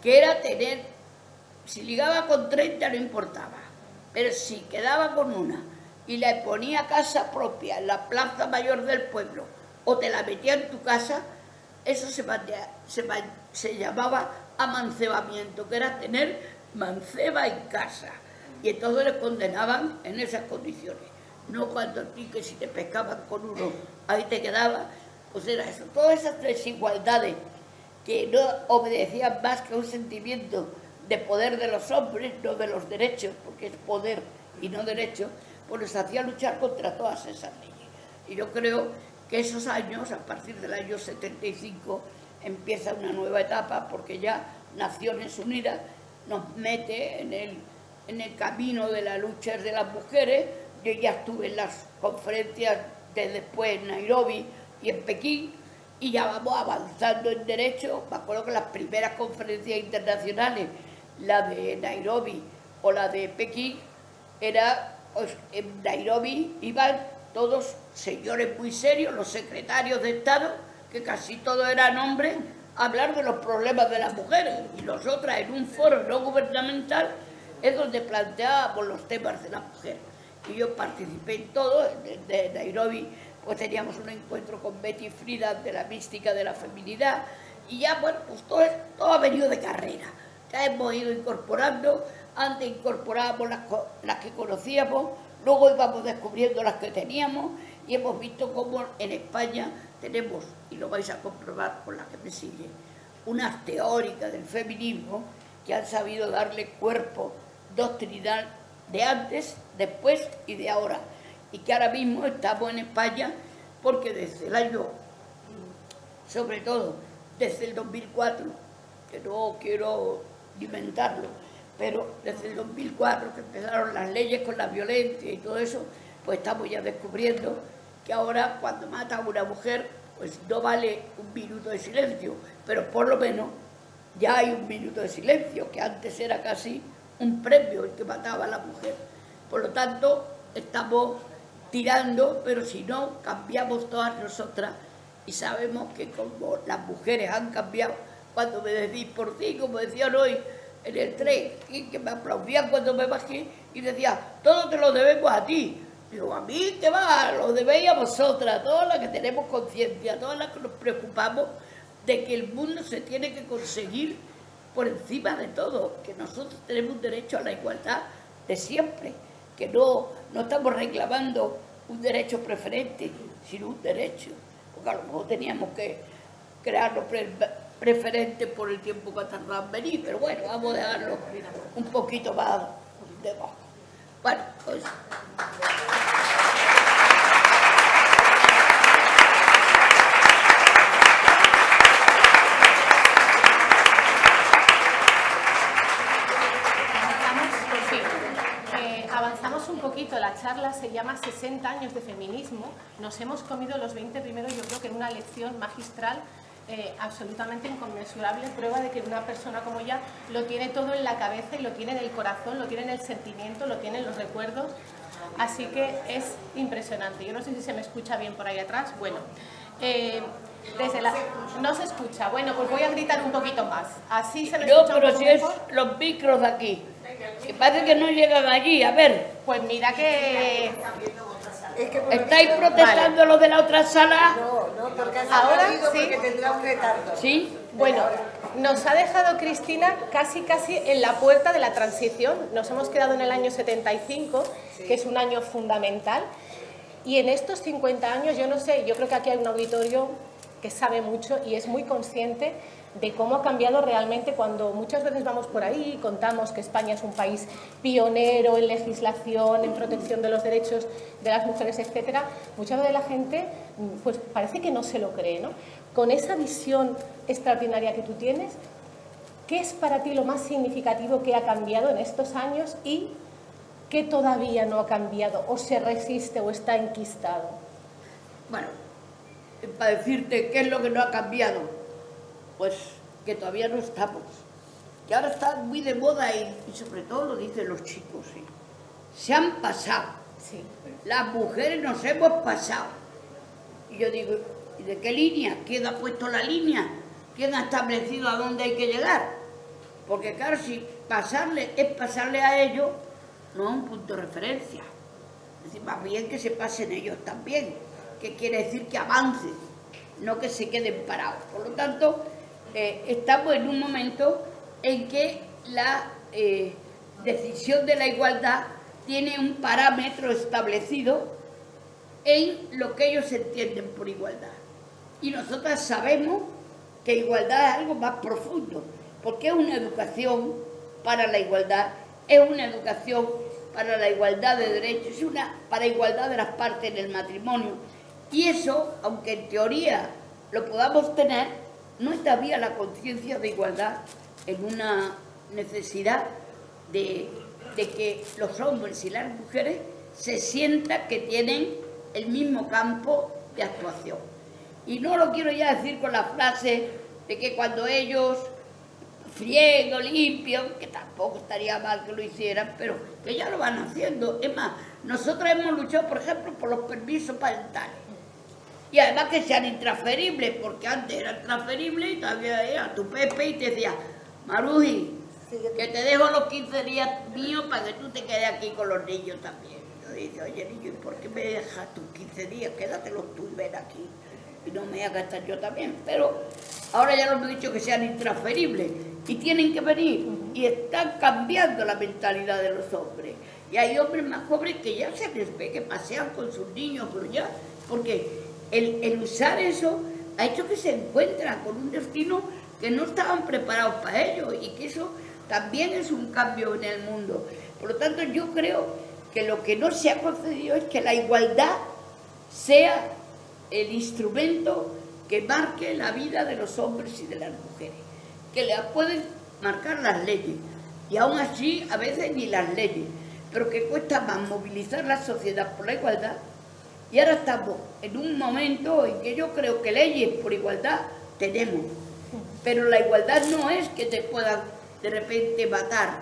que era tener, si ligaba con 30 no importaba, pero si quedaba con una y le ponía casa propia en la plaza mayor del pueblo o te la metía en tu casa, eso se llamaba amancebamiento, que era tener manceba en casa. Y entonces les condenaban en esas condiciones. No cuando a ti, que si te pescaban con uno, ahí te quedaba, pues era eso. Todas esas desigualdades que no obedecían más que a un sentimiento de poder de los hombres, no de los derechos, porque es poder y no derecho, pues nos hacía luchar contra todas esas leyes. Y yo creo que esos años, a partir del año 75, empieza una nueva etapa, porque ya Naciones Unidas nos mete en el camino de la lucha de las mujeres. Yo ya estuve en las conferencias de después en Nairobi y en Pekín, y ya vamos avanzando en derecho. Me acuerdo que las primeras conferencias internacionales, la de Nairobi o la de Pekín, pues, en Nairobi iban todos señores muy serios, los secretarios de Estado, que casi todos eran hombres, hablar de los problemas de las mujeres. Y nosotras en un foro no gubernamental es donde planteábamos los temas de la mujer. Y yo participé en todo. De Nairobi pues teníamos un encuentro con Betty Friedan de la mística de la feminidad. Y ya, bueno, pues todo ha venido de carrera. Ya hemos ido incorporando. Antes incorporábamos las que conocíamos, luego íbamos descubriendo las que teníamos y hemos visto cómo en España tenemos, y lo vais a comprobar con la que me sigue, unas teóricas del feminismo que han sabido darle cuerpo doctrinal de antes, después y de ahora. Y que ahora mismo estamos en España porque desde el año, sobre todo desde el 2004, que no quiero inventarlo, pero desde el 2004 que empezaron las leyes con la violencia y todo eso, pues estamos ya descubriendo que ahora cuando mata a una mujer, pues no vale un minuto de silencio, pero por lo menos ya hay un minuto de silencio, que antes era casi un premio el que mataba a la mujer. Por lo tanto, estamos tirando, pero si no, cambiamos todas nosotras y sabemos que como las mujeres han cambiado, cuando me decís por ti, como decían hoy, en el tren, y que me aplaudían cuando me bajé y decía, todo te lo debemos a ti. Digo, a mí, ¿qué va? Lo debéis a vosotras, todas las que tenemos conciencia, todas las que nos preocupamos de que el mundo se tiene que conseguir por encima de todo, que nosotros tenemos un derecho a la igualdad de siempre, que no estamos reclamando un derecho preferente, sino un derecho, porque a lo mejor teníamos que crearlo preferente por el tiempo que ha tardado en venir, pero bueno, vamos a dejarlo un poquito más debajo. Bueno, pues... Avanzamos un poquito, la charla se llama 60 años de feminismo, nos hemos comido los 20 primeros, yo creo que en una lección magistral absolutamente inconmensurable, prueba de que una persona como ella lo tiene todo en la cabeza y lo tiene en el corazón, lo tiene en el sentimiento, lo tiene en los recuerdos, así que es impresionante. Yo no sé si se me escucha bien por ahí atrás, bueno, no se escucha, bueno, pues voy a gritar un poquito más, así se me escucha un poco pero si es mejor. los micros de aquí, que parece que no llegan allí, a ver. Pues mira que... ¿Estáis protestando vale. Lo de la otra sala? No, porque ahora sí. Porque tendrá un retardo. ¿Sí? Bueno, nos ha dejado Cristina casi en la puerta de la transición. Nos hemos quedado en el año 75, que es un año fundamental. Y en estos 50 años, yo no sé, yo creo que aquí hay un auditorio que sabe mucho y es muy consciente de cómo ha cambiado realmente cuando muchas veces vamos por ahí y contamos que España es un país pionero en legislación, en protección de los derechos de las mujeres, etcétera. Mucha veces la gente pues parece que no se lo cree, ¿no? Con esa visión extraordinaria que tú tienes, ¿qué es para ti lo más significativo que ha cambiado en estos años y qué todavía no ha cambiado o se resiste o está enquistado? Bueno, para decirte qué es lo que no ha cambiado, pues que todavía no estamos, que ahora está muy de moda y sobre todo lo dicen los chicos, ¿sí? Se han pasado, sí. Las mujeres nos hemos pasado. Y yo digo, ¿y de qué línea? ¿Quién ha puesto la línea? ¿Quién ha establecido a dónde hay que llegar? Porque claro, si es pasarle a ellos, no es un punto de referencia. Es decir, más bien que se pasen ellos también, que quiere decir que avancen, no que se queden parados. Por lo tanto, estamos en un momento en que la decisión de la igualdad tiene un parámetro establecido en lo que ellos entienden por igualdad. Y nosotras sabemos que igualdad es algo más profundo, porque es una educación para la igualdad, es una educación para la igualdad de derechos, es una para igualdad de las partes en el matrimonio. Y eso, aunque en teoría lo podamos tener, no es todavía la conciencia de igualdad en una necesidad de que los hombres y las mujeres se sientan que tienen el mismo campo de actuación. Y no lo quiero ya decir con la frase de que cuando ellos friego, limpio, que tampoco estaría mal que lo hicieran, pero que ya lo van haciendo. Es más, nosotros hemos luchado, por ejemplo, por los permisos parentales. Y además que sean intransferibles, porque antes eran transferibles y todavía era tu Pepe y te decía, Maruji, que te dejo los 15 días míos para que tú te quedes aquí con los niños también. Yo dice, oye niño, ¿y por qué me dejas tus 15 días? Quédatelos tú y ven aquí. Y no me hagas estar yo también. Pero ahora ya nos han dicho que sean intransferibles y tienen que venir. Y están cambiando la mentalidad de los hombres. Y hay hombres más jóvenes que ya se les ve que pasean con sus niños, pero ya, porque el usar eso ha hecho que se encuentran con un destino que no estaban preparados para ello y que eso también es un cambio en el mundo. Por lo tanto, yo creo que lo que no se ha concedido es que la igualdad sea el instrumento que marque la vida de los hombres y de las mujeres, que la pueden marcar las leyes, y aún así a veces ni las leyes, pero que cuesta más movilizar la sociedad por la igualdad. Y ahora estamos en un momento en que yo creo que leyes por igualdad tenemos, pero la igualdad no es que te puedan de repente matar,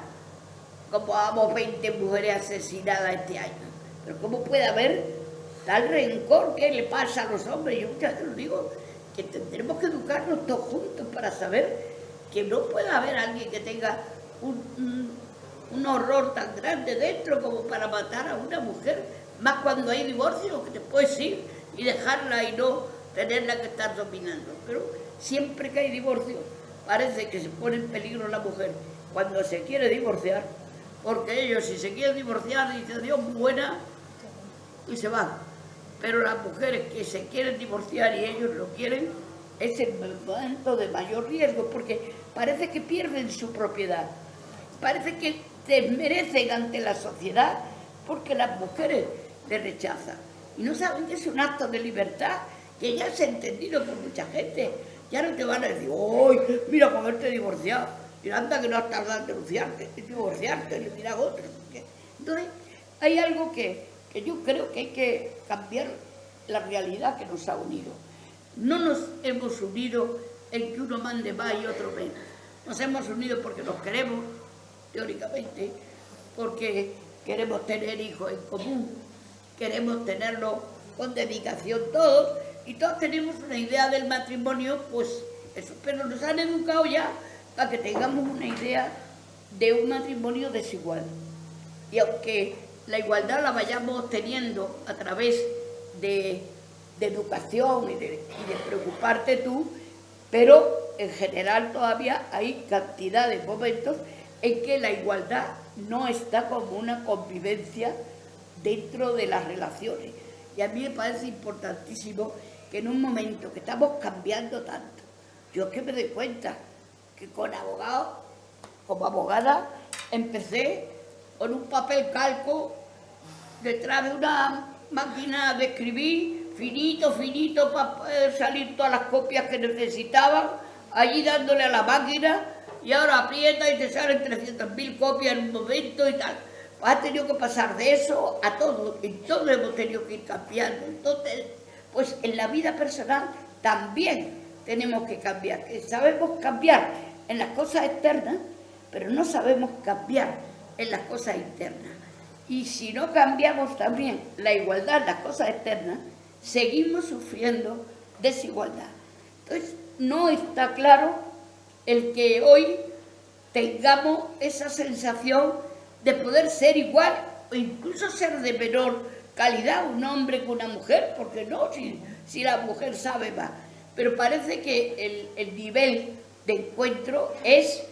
como vamos 20 mujeres asesinadas este año, pero ¿cómo puede haber tal rencor que le pasa a los hombres? Yo muchas veces digo que tendremos que educarnos todos juntos para saber que no puede haber alguien que tenga un horror tan grande dentro como para matar a una mujer, más cuando hay divorcio, que te puedes ir y dejarla y no tenerla que estar dominando. Pero siempre que hay divorcio parece que se pone en peligro la mujer cuando se quiere divorciar, porque ellos si se quieren divorciar dicen Dios buena y se van. Pero las mujeres que se quieren divorciar y ellos lo quieren, es el momento de mayor riesgo, porque parece que pierden su propiedad, parece que desmerecen ante la sociedad porque las mujeres les rechazan. Y no saben que es un acto de libertad que ya se ha entendido por mucha gente. Ya no te van a decir, ¡ay, mira con haberte divorciado! Y anda que no has tardado en divorciarte, y mira a otros. Entonces, hay algo que yo creo que hay que cambiar la realidad que nos ha unido. No nos hemos unido en que uno mande más y otro menos. Nos hemos unido porque nos queremos, teóricamente, porque queremos tener hijos en común, queremos tenerlo con dedicación todos, y todos tenemos una idea del matrimonio, pues eso, pero nos han educado ya para que tengamos una idea de un matrimonio desigual. Y aunque la igualdad la vayamos teniendo a través de educación y de preocuparte tú, pero en general todavía hay cantidad de momentos en que la igualdad no está como una convivencia dentro de las relaciones. Y a mí me parece importantísimo que en un momento que estamos cambiando tanto, yo es que me doy cuenta que con abogados, como abogada, empecé con un papel calco detrás de una máquina de escribir, finito, finito, para poder salir todas las copias que necesitaban, allí dándole a la máquina, y ahora aprieta y te salen 300.000 copias en un momento y tal. Pues ha tenido que pasar de eso a todo, y todos hemos tenido que ir cambiando. Entonces, pues en la vida personal también tenemos que cambiar. Sabemos cambiar en las cosas externas, pero no sabemos cambiar en las cosas internas. Y si no cambiamos también la igualdad en las cosas externas, seguimos sufriendo desigualdad. Entonces, no está claro el que hoy tengamos esa sensación de poder ser igual o incluso ser de menor calidad un hombre que una mujer, porque no, si la mujer sabe más. Pero parece que el nivel de encuentro es,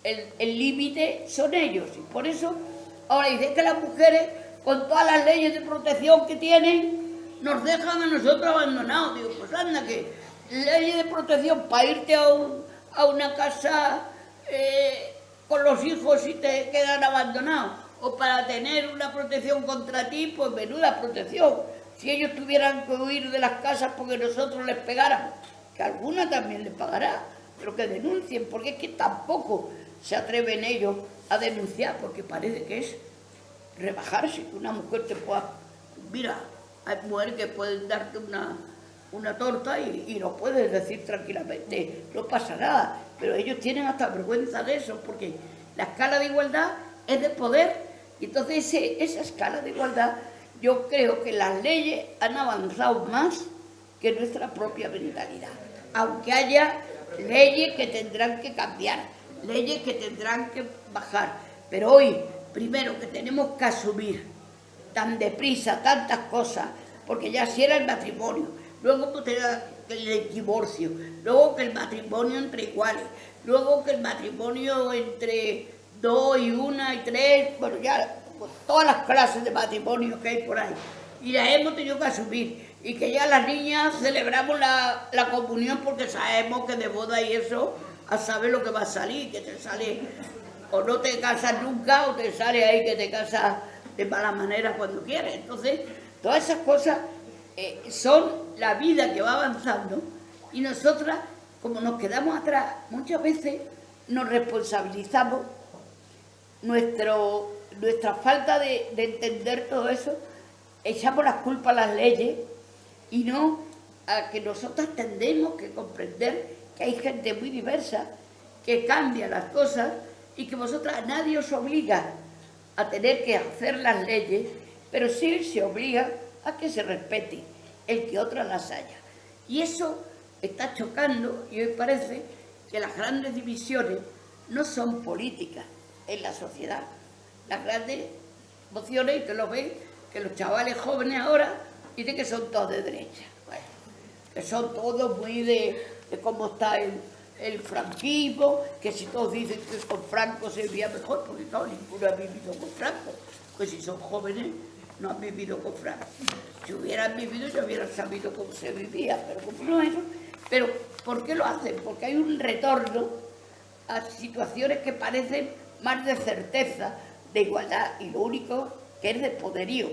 el límite son ellos. Y por eso ahora dicen que las mujeres, con todas las leyes de protección que tienen, nos dejan a nosotros abandonados. Digo, pues anda, que leyes de protección para irte a una casa con los hijos y te quedan abandonados, o para tener una protección contra ti, pues menuda protección. Si ellos tuvieran que huir de las casas porque nosotros les pegáramos, que alguna también les pagará, pero que denuncien, porque es que tampoco se atreven ellos a denunciar, porque parece que es rebajarse, que una mujer te pueda... Mira, hay mujeres que pueden darte una torta y lo puedes decir tranquilamente, no pasa nada, pero ellos tienen hasta vergüenza de eso, porque la escala de igualdad es de poder, y entonces esa escala de igualdad, yo creo que las leyes han avanzado más que nuestra propia mentalidad. Aunque haya leyes que tendrán que cambiar, leyes que tendrán que bajar. Pero hoy, primero que tenemos que asumir tan deprisa tantas cosas, porque ya si era el matrimonio, luego pues era el divorcio, luego que el matrimonio entre iguales, luego que el matrimonio entre 2 y 1 y 3, bueno, ya pues, todas las clases de matrimonio que hay por ahí, y las hemos tenido que asumir, y que ya las niñas celebramos la comunión porque sabemos que de boda y eso, a saber lo que va a salir, que te sale, o no te casas nunca, o te sale ahí que te casas de mala manera cuando quieres. Entonces, todas esas cosas son la vida que va avanzando, y nosotras, como nos quedamos atrás, muchas veces nos responsabilizamos nuestra falta de entender todo eso, echamos las culpas a las leyes y no a que nosotras tendemos que comprender que hay gente muy diversa, que cambia las cosas y que vosotras, nadie os obliga a tener que hacer las leyes, pero sí se obliga a que se respete el que otras las haya. Y eso está chocando, y hoy parece que las grandes divisiones no son políticas en la sociedad. Las grandes mociones, y que lo veis, que los chavales jóvenes ahora dicen que son todos de derecha. Bueno, que son todos muy de cómo está el franquismo, que si todos dicen que con Franco se vivía mejor, porque no, ninguno ha vivido con Franco, pues si son jóvenes no han vivido con Franco. Si hubieran vivido, ya hubieran sabido cómo se vivía, pero como no eso. Pero, ¿por qué lo hacen? Porque hay un retorno a situaciones que parecen más de certeza, de igualdad, y lo único que es de poderío.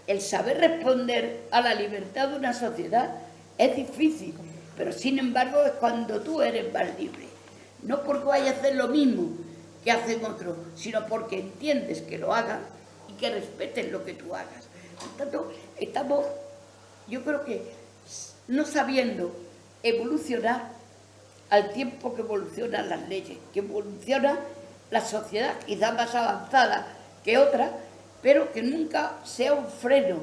El saber responder a la libertad de una sociedad es difícil, pero sin embargo es cuando tú eres más libre. No porque vayas a hacer lo mismo que hacen otros, sino porque entiendes que lo hagan y que respeten lo que tú hagas. Por tanto, estamos, yo creo que, no sabiendo evolucionar al tiempo que evolucionan las leyes, que evoluciona la sociedad, quizás más avanzada que otra, pero que nunca sea un freno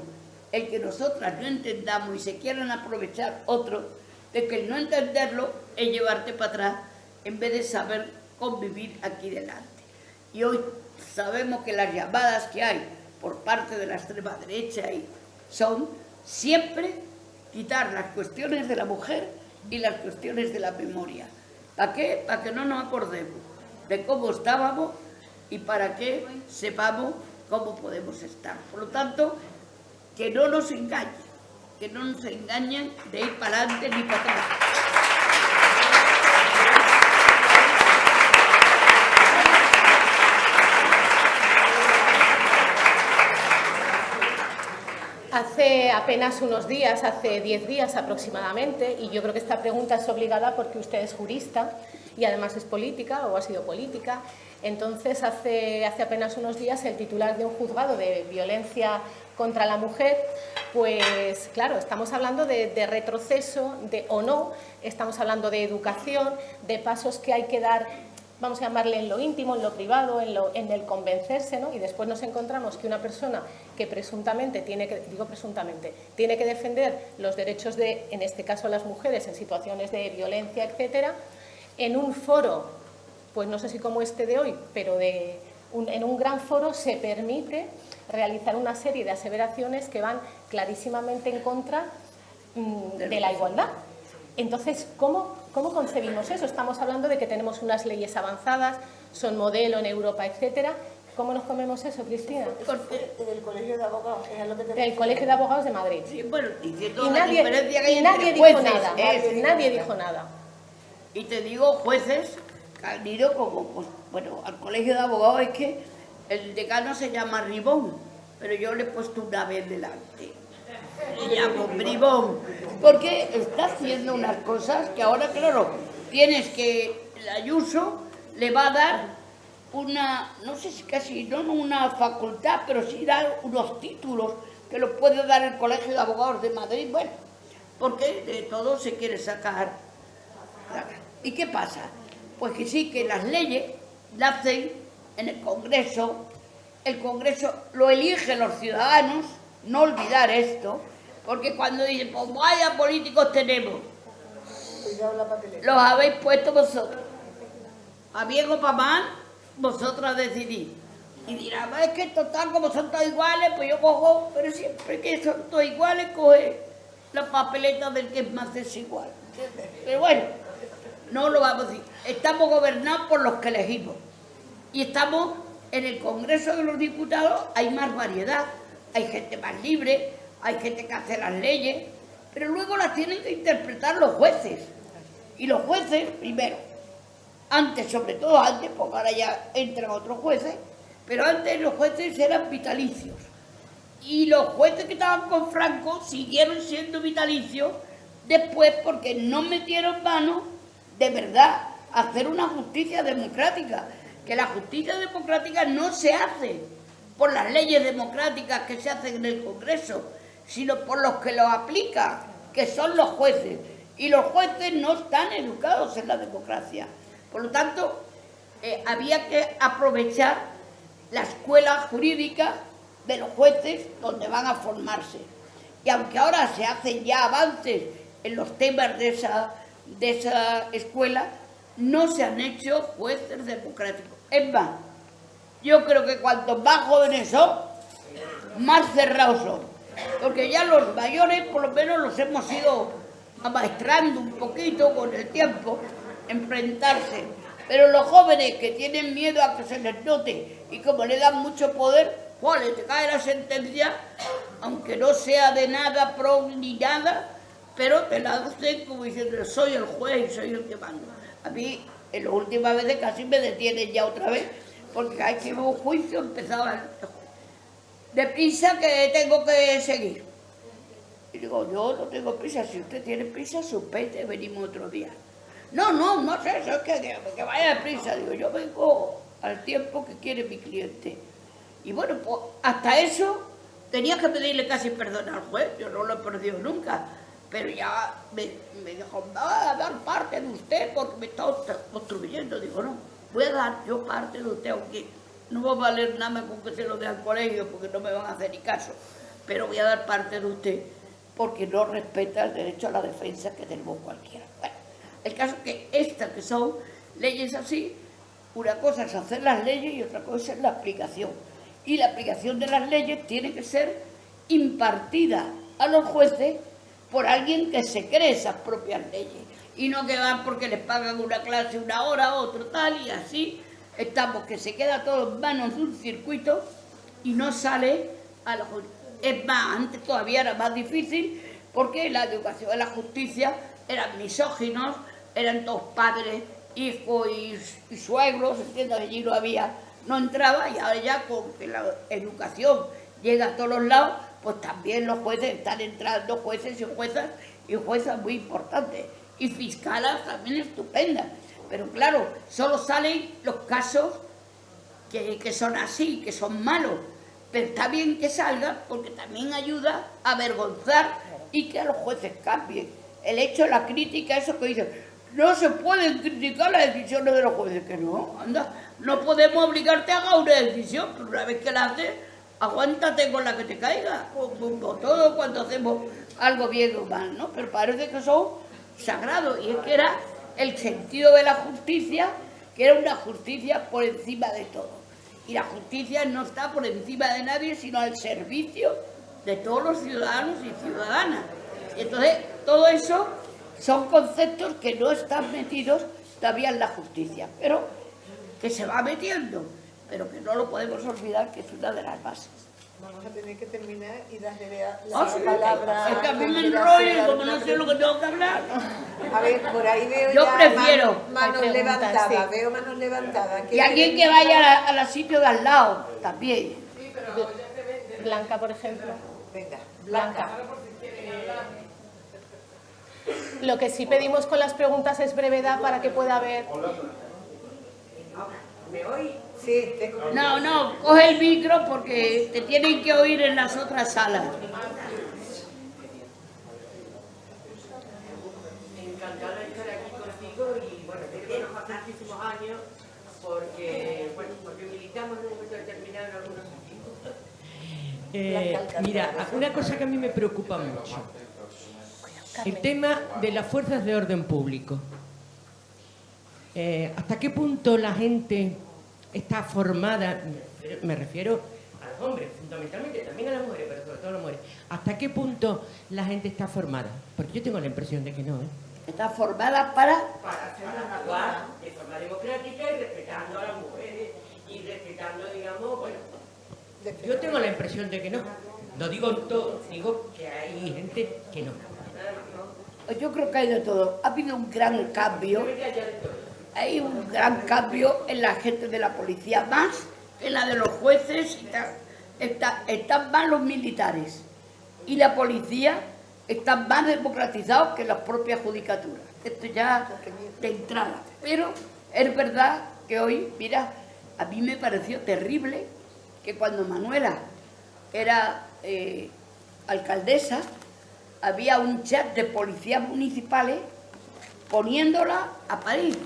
el que nosotras no entendamos y se quieran aprovechar otros, de que el no entenderlo es llevarte para atrás en vez de saber convivir aquí delante. Y hoy sabemos que las llamadas que hay por parte de la extrema derecha son siempre quitar las cuestiones de la mujer y las cuestiones de la memoria. ¿Para qué? Para que no nos acordemos de cómo estábamos y para que sepamos cómo podemos estar. Por lo tanto, que no nos engañen, que no nos engañen de ir para adelante ni para atrás. Hace apenas unos días, hace 10 días aproximadamente, y yo creo que esta pregunta es obligada porque usted es jurista y además es política o ha sido política. Entonces, hace apenas unos días el titular de un juzgado de violencia contra la mujer, pues claro, estamos hablando de retroceso, o no, estamos hablando de educación, de pasos que hay que dar, vamos a llamarle en lo íntimo, en lo privado, en el convencerse, ¿no? Y después nos encontramos que una persona que presuntamente tiene que defender los derechos de, en este caso, las mujeres en situaciones de violencia, etcétera, en un foro, pues no sé si como este de hoy, pero en un gran foro se permite realizar una serie de aseveraciones que van clarísimamente en contra de la igualdad. Entonces, ¿cómo concebimos eso? Estamos hablando de que tenemos unas leyes avanzadas, son modelo en Europa, etcétera. ¿Cómo nos comemos eso, Cristina? Del Colegio de Abogados. Del Colegio de Abogados de Madrid. Sí, bueno, y nadie dijo nada. Nadie dijo nada. Y te digo, jueces que han ido como, pues, bueno, al Colegio de Abogados, es que el decano se llama Ribón, pero yo le he puesto una vez delante. Le llamo Bribón, porque está haciendo unas cosas que ahora, claro, tienes que, el Ayuso le va a dar una, no sé si casi, no una facultad, pero sí dar unos títulos que los puede dar el Colegio de Abogados de Madrid, bueno, porque de todo se quiere sacar. ¿Y qué pasa? Pues que sí, que las leyes nacen en el Congreso lo eligen los ciudadanos, no olvidar esto, Porque cuando dicen, pues vaya políticos tenemos, Cuidado la papeleta. los habéis puesto vosotros. A bien o para mal, vosotros decidís. Y dirán, es que total, como son todos iguales, pues yo cojo, pero siempre que son todos iguales, coge la papeleta del que es más desigual. ¿Entiendes? Pero bueno, no lo vamos a decir. Estamos gobernados por los que elegimos. Y estamos en el Congreso de los Diputados, hay más variedad, hay gente más libre, hay gente que hace las leyes, pero luego las tienen que interpretar los jueces. Y los jueces, primero, antes, sobre todo antes, porque ahora ya entran otros jueces, pero antes los jueces eran vitalicios. Y los jueces que estaban con Franco siguieron siendo vitalicios después porque no metieron mano de verdad a hacer una justicia democrática. Que la justicia democrática no se hace por las leyes democráticas que se hacen en el Congreso, sino por los que lo aplican, que son los jueces. Y los jueces no están educados en la democracia. Por lo tanto, había que aprovechar la escuela jurídica de los jueces donde van a formarse. Y aunque ahora se hacen ya avances en los temas de esa escuela, no se han hecho jueces democráticos. Es más, yo creo que cuanto más jóvenes son, más cerrados son. Porque ya los mayores por lo menos los hemos ido amaestrando un poquito con el tiempo, enfrentarse. Pero los jóvenes que tienen miedo a que se les note y como le dan mucho poder, pues te cae la sentencia, aunque no sea de nada pro ni nada, pero te la hacen como diciendo, soy el juez y soy el que mando. A mí, en las últimas veces casi me detienen ya otra vez, porque hay que ir a un juicio, empezaba deprisa que tengo que seguir. Y digo, yo no tengo prisa, si usted tiene prisa, suspende, venimos otro día. No sé, eso es que vaya deprisa. Digo, yo vengo al tiempo que quiere mi cliente. Y bueno, pues hasta eso tenía que pedirle casi perdón al juez, yo no lo he perdido nunca. Pero ya me dijo, va a dar parte de usted porque me está obstruyendo. Digo, no, voy a dar yo parte de usted, aunque no va a valer nada con que se lo dé al colegio porque no me van a hacer ni caso. Pero voy a dar parte de usted porque no respeta el derecho a la defensa que tenemos cualquiera. Bueno, el caso es que estas que son leyes así, una cosa es hacer las leyes y otra cosa es la aplicación. Y la aplicación de las leyes tiene que ser impartida a los jueces por alguien que se cree esas propias leyes. Y no que van porque les pagan una clase, una hora, otro tal, y así estamos, que se queda todo en manos de un circuito y no sale a la justicia. Es más, antes todavía era más difícil porque la educación de la justicia eran misóginos, eran todos padres, hijos y suegros, ¿entiendes? Allí no entraba, y ahora ya con que la educación llega a todos los lados, pues también los jueces están entrando, jueces y juezas muy importantes, y fiscalas también estupendas. Pero claro, solo salen los casos que son así, que son malos, pero está bien que salgan porque también ayuda a avergonzar y que a los jueces cambien. El hecho de la crítica, eso que dicen, no se pueden criticar las decisiones de los jueces, que no, anda, no podemos obligarte a hacer una decisión, pero una vez que la haces, aguántate con la que te caiga, como todo cuando hacemos algo bien o mal, ¿no? Pero parece que son sagrados, y es que era el sentido de la justicia, que era una justicia por encima de todo. Y la justicia no está por encima de nadie, sino al servicio de todos los ciudadanos y ciudadanas. Y entonces, todo eso son conceptos que no están metidos todavía en la justicia, pero que se va metiendo, pero que no lo podemos olvidar, que es una de las bases. Vamos a tener que terminar y darle sí, palabra. Es que a mí me enrollo y como no sé lo que tengo que hablar. A ver, por ahí veo yo ya prefiero manos levantadas, sí. veo manos levantadas. Y alguien que vaya a la sitio de al lado, también. Blanca, por ejemplo. Venga, Blanca. Lo que sí pedimos con las preguntas es brevedad para que pueda haber... ¿Me oí? Sí, te escucho. No, coge el micro porque te tienen que oír en las otras salas. Encantada de estar aquí contigo y bueno, te conozco hace muchísimos años porque militamos en un momento determinado en algunos sitios. Mira, una cosa que a mí me preocupa mucho. El tema de las fuerzas de orden público. ¿Hasta qué punto la gente está formada? Me refiero a los hombres, fundamentalmente, también a las mujeres, pero sobre todo a las mujeres. ¿Hasta qué punto la gente está formada? Porque yo tengo la impresión de que no, ¿eh? Está formada para hacerlas actuar de forma democrática y respetando a las mujeres y respetando, digamos, bueno, yo tengo la impresión de que no. No digo todo, digo que hay gente que no. Yo creo que hay de todo. Ha habido un gran cambio. Hay un gran cambio en la gente de la policía, más en la de los jueces. Están más los militares. Y la policía están más democratizados que las propias judicaturas. Esto ya de entrada. Pero es verdad que hoy, mira, a mí me pareció terrible que cuando Manuela era alcaldesa, había un chat de policías municipales poniéndola a parir.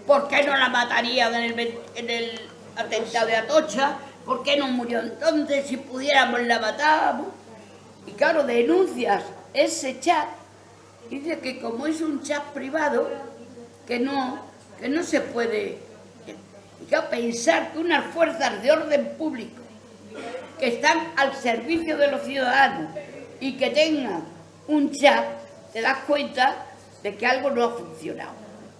¿Por qué no la matarían en el atentado de Atocha? ¿Por qué no murió entonces? Si pudiéramos la matábamos. Y claro, denuncias ese chat. Dice que como es un chat privado, que no se puede. Y claro, pensar que unas fuerzas de orden público que están al servicio de los ciudadanos y que tengan un chat, te das cuenta de que algo no ha funcionado.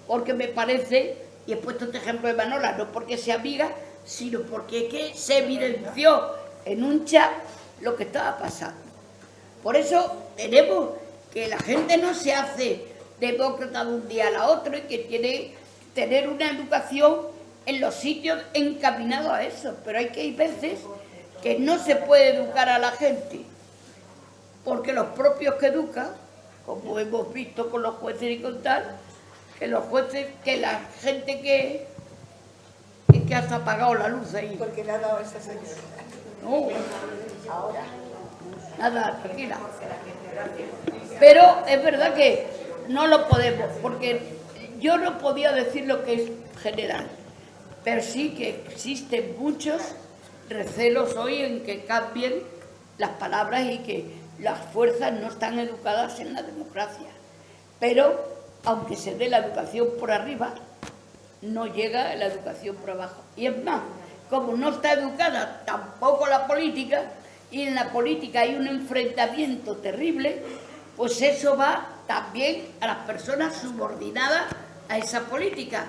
Porque me parece, y he puesto este ejemplo de Manola, no porque sea amiga, sino porque es que se evidenció en un chat lo que estaba pasando. Por eso tenemos que la gente no se hace demócrata de un día a la otra y que tiene que tener una educación en los sitios encaminados a eso. Pero hay veces que no se puede educar a la gente, porque los propios que educan, como hemos visto con los jueces y con tal, que los jueces, que la gente que hasta ha apagado la luz ahí. Porque le ha dado esa señora. No, ahora. Nada, tranquila. Pero es verdad que no lo podemos, porque yo no podía decir lo que es general, pero sí que existen muchos recelos hoy en que cambien las palabras y que las fuerzas no están educadas en la democracia. Pero, aunque se dé la educación por arriba, no llega la educación por abajo. Y es más, como no está educada tampoco la política, y en la política hay un enfrentamiento terrible, pues eso va también a las personas subordinadas a esa política.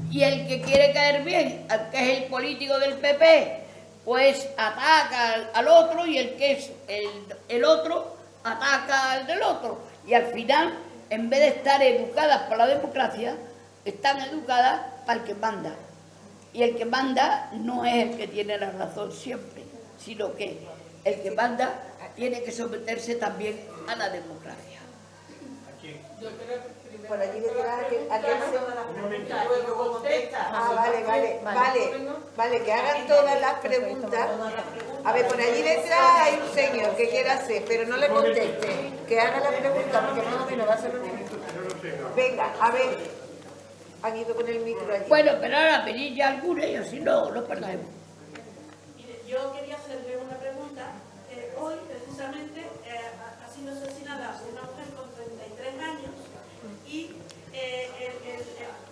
Y el que quiere caer bien, al que es el político del PP, pues ataca al otro, y el que es el otro ataca al del otro. Y al final, en vez de estar educadas por la democracia, están educadas para el que manda. Y el que manda no es el que tiene la razón siempre, sino que el que manda tiene que someterse también a la democracia. Por allí detrás, vale, que hagan todas las preguntas. A ver, por allí detrás hay un señor que quiere hacer, pero no le conteste. Que haga la pregunta, porque más o menos va a ser lo mismo. Venga, a ver. Han ido con el micro allí. Bueno, pero ahora venid ya alguna y así no perdemos. Mire, yo quería hacerle una pregunta. Hoy, precisamente, ha sido asesinada una mujer con 33 años y,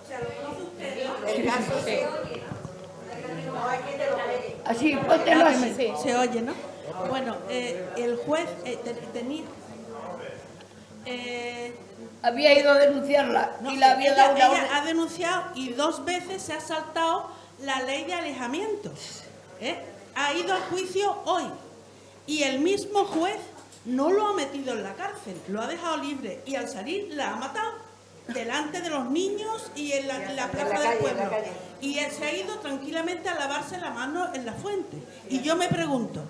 o sea, ¿lo conoce usted, no? El caso Sí. Así, póntelo así. Sí. Se oye, ¿no? Bueno, el juez había ido a denunciarla no, y la había dado una orden. ella ha denunciado y 2 veces se ha saltado la ley de alejamiento. Ha ido al juicio hoy y el mismo juez no lo ha metido en la cárcel, lo ha dejado libre y al salir la ha matado delante de los niños y en la plaza del pueblo. Y él se ha ido tranquilamente a lavarse la mano en la fuente. Y yo me pregunto,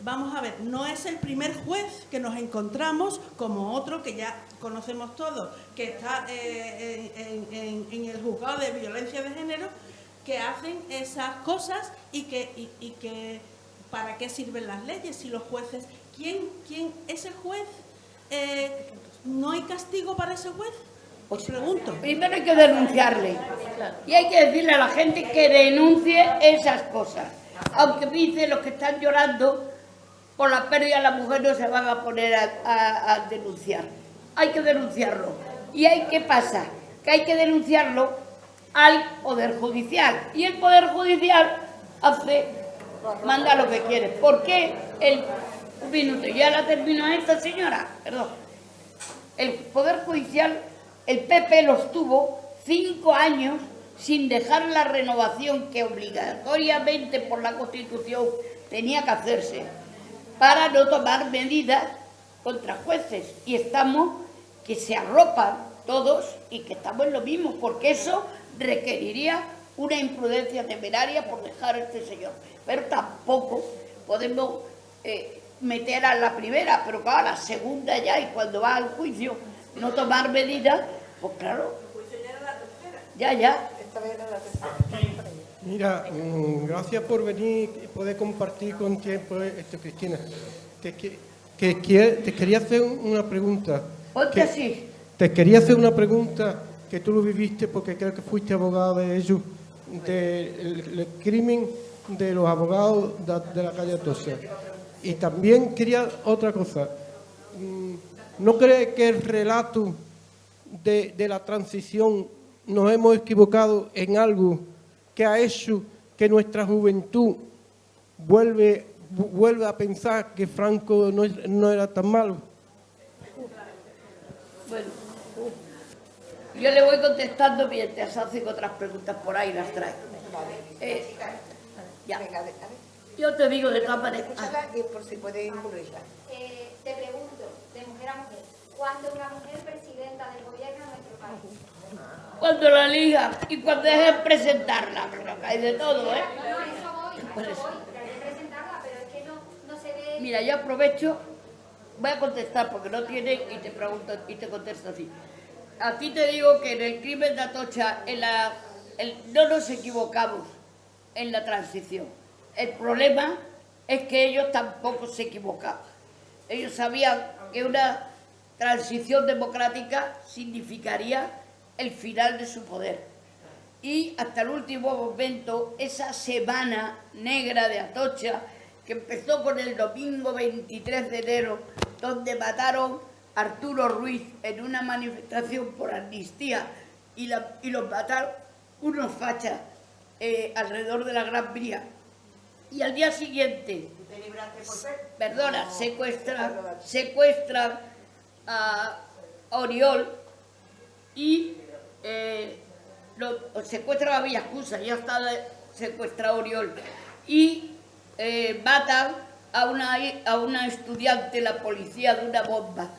vamos a ver, no es el primer juez que nos encontramos, como otro que ya conocemos todos, que está en el juzgado de violencia de género, que hacen esas cosas y que ¿para qué sirven las leyes si los jueces? ¿Quién ese juez? ¿No hay castigo para ese juez? Os pregunto. Primero hay que denunciarle y hay que decirle a la gente que denuncie esas cosas. Aunque dice los que están llorando por la pérdida de la mujer no se van a poner a denunciar. Hay que denunciarlo. ¿Y qué pasa? Que hay que denunciarlo al Poder Judicial. Y el Poder Judicial manda lo que quiere. ¿Por qué? Un minuto, ya la terminó esta señora, perdón. El Poder Judicial, el PP los tuvo 5 años sin dejar la renovación que obligatoriamente por la Constitución tenía que hacerse, para no tomar medidas contra jueces. Y estamos que se arropan todos y que estamos en lo mismo, porque eso requeriría una imprudencia temeraria por dejar a este señor. Pero tampoco podemos meter a la primera, pero claro, a la segunda ya, y cuando va al juicio no tomar medidas, pues claro. Ya. Mira, gracias por venir y poder compartir con tiempo esto, Cristina. Te quería hacer una pregunta. Ponte así. Te quería hacer una pregunta que tú lo viviste porque creo que fuiste abogado de ellos, del crimen de los abogados de la calle Atocha. Y también quería otra cosa. ¿No crees que el relato de la transición nos hemos equivocado en algo que ha hecho que nuestra juventud vuelve a pensar que Franco no era tan malo? Bueno, yo le voy contestando mientras hacen otras preguntas por ahí, las trae. Ya. Yo te digo de todas maneras. Y por si puede incluirla. Te pregunto, de mujer a mujer, ¿cuándo una mujer presidenta del gobierno de nuestro país? Cuando la liga y cuando dejen presentarla, porque acá hay de todo, ¿eh? No, eso voy, que hay que presentarla, pero es que no se ve... Mira, yo aprovecho, voy a contestar porque no tiene y te pregunto y te contesto así. A ti te digo que en el crimen de Atocha no nos equivocamos en la transición. El problema es que ellos tampoco se equivocaban. Ellos sabían que una transición democrática significaría el final de su poder. Y hasta el último momento, esa semana negra de Atocha, que empezó con el domingo 23 de enero, donde mataron a Arturo Ruiz en una manifestación por amnistía y los mataron unos fachas alrededor de la Gran Vía. Y al día siguiente, secuestran a Oriol y secuestran a Villacusa, ya está secuestrado Oriol, y matan a una estudiante, la policía, de una bomba.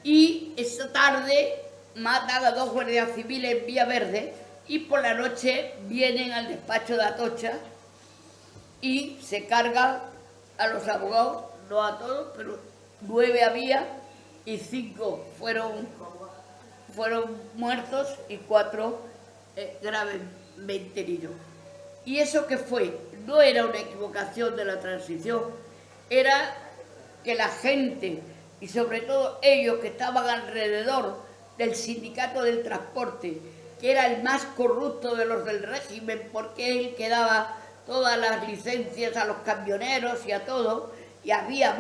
Y esa tarde matan a 2 guardias civiles en Villaverde y por la noche vienen al despacho de Atocha y se cargan a los abogados, no a todos, pero 9 había y 5 fueron muertos y 4 gravemente heridos. ¿Y eso qué fue? No era una equivocación de la transición, era que la gente, y sobre todo ellos que estaban alrededor del sindicato del transporte, que era el más corrupto de los del régimen, porque él que daba todas las licencias a los camioneros y a todo, y había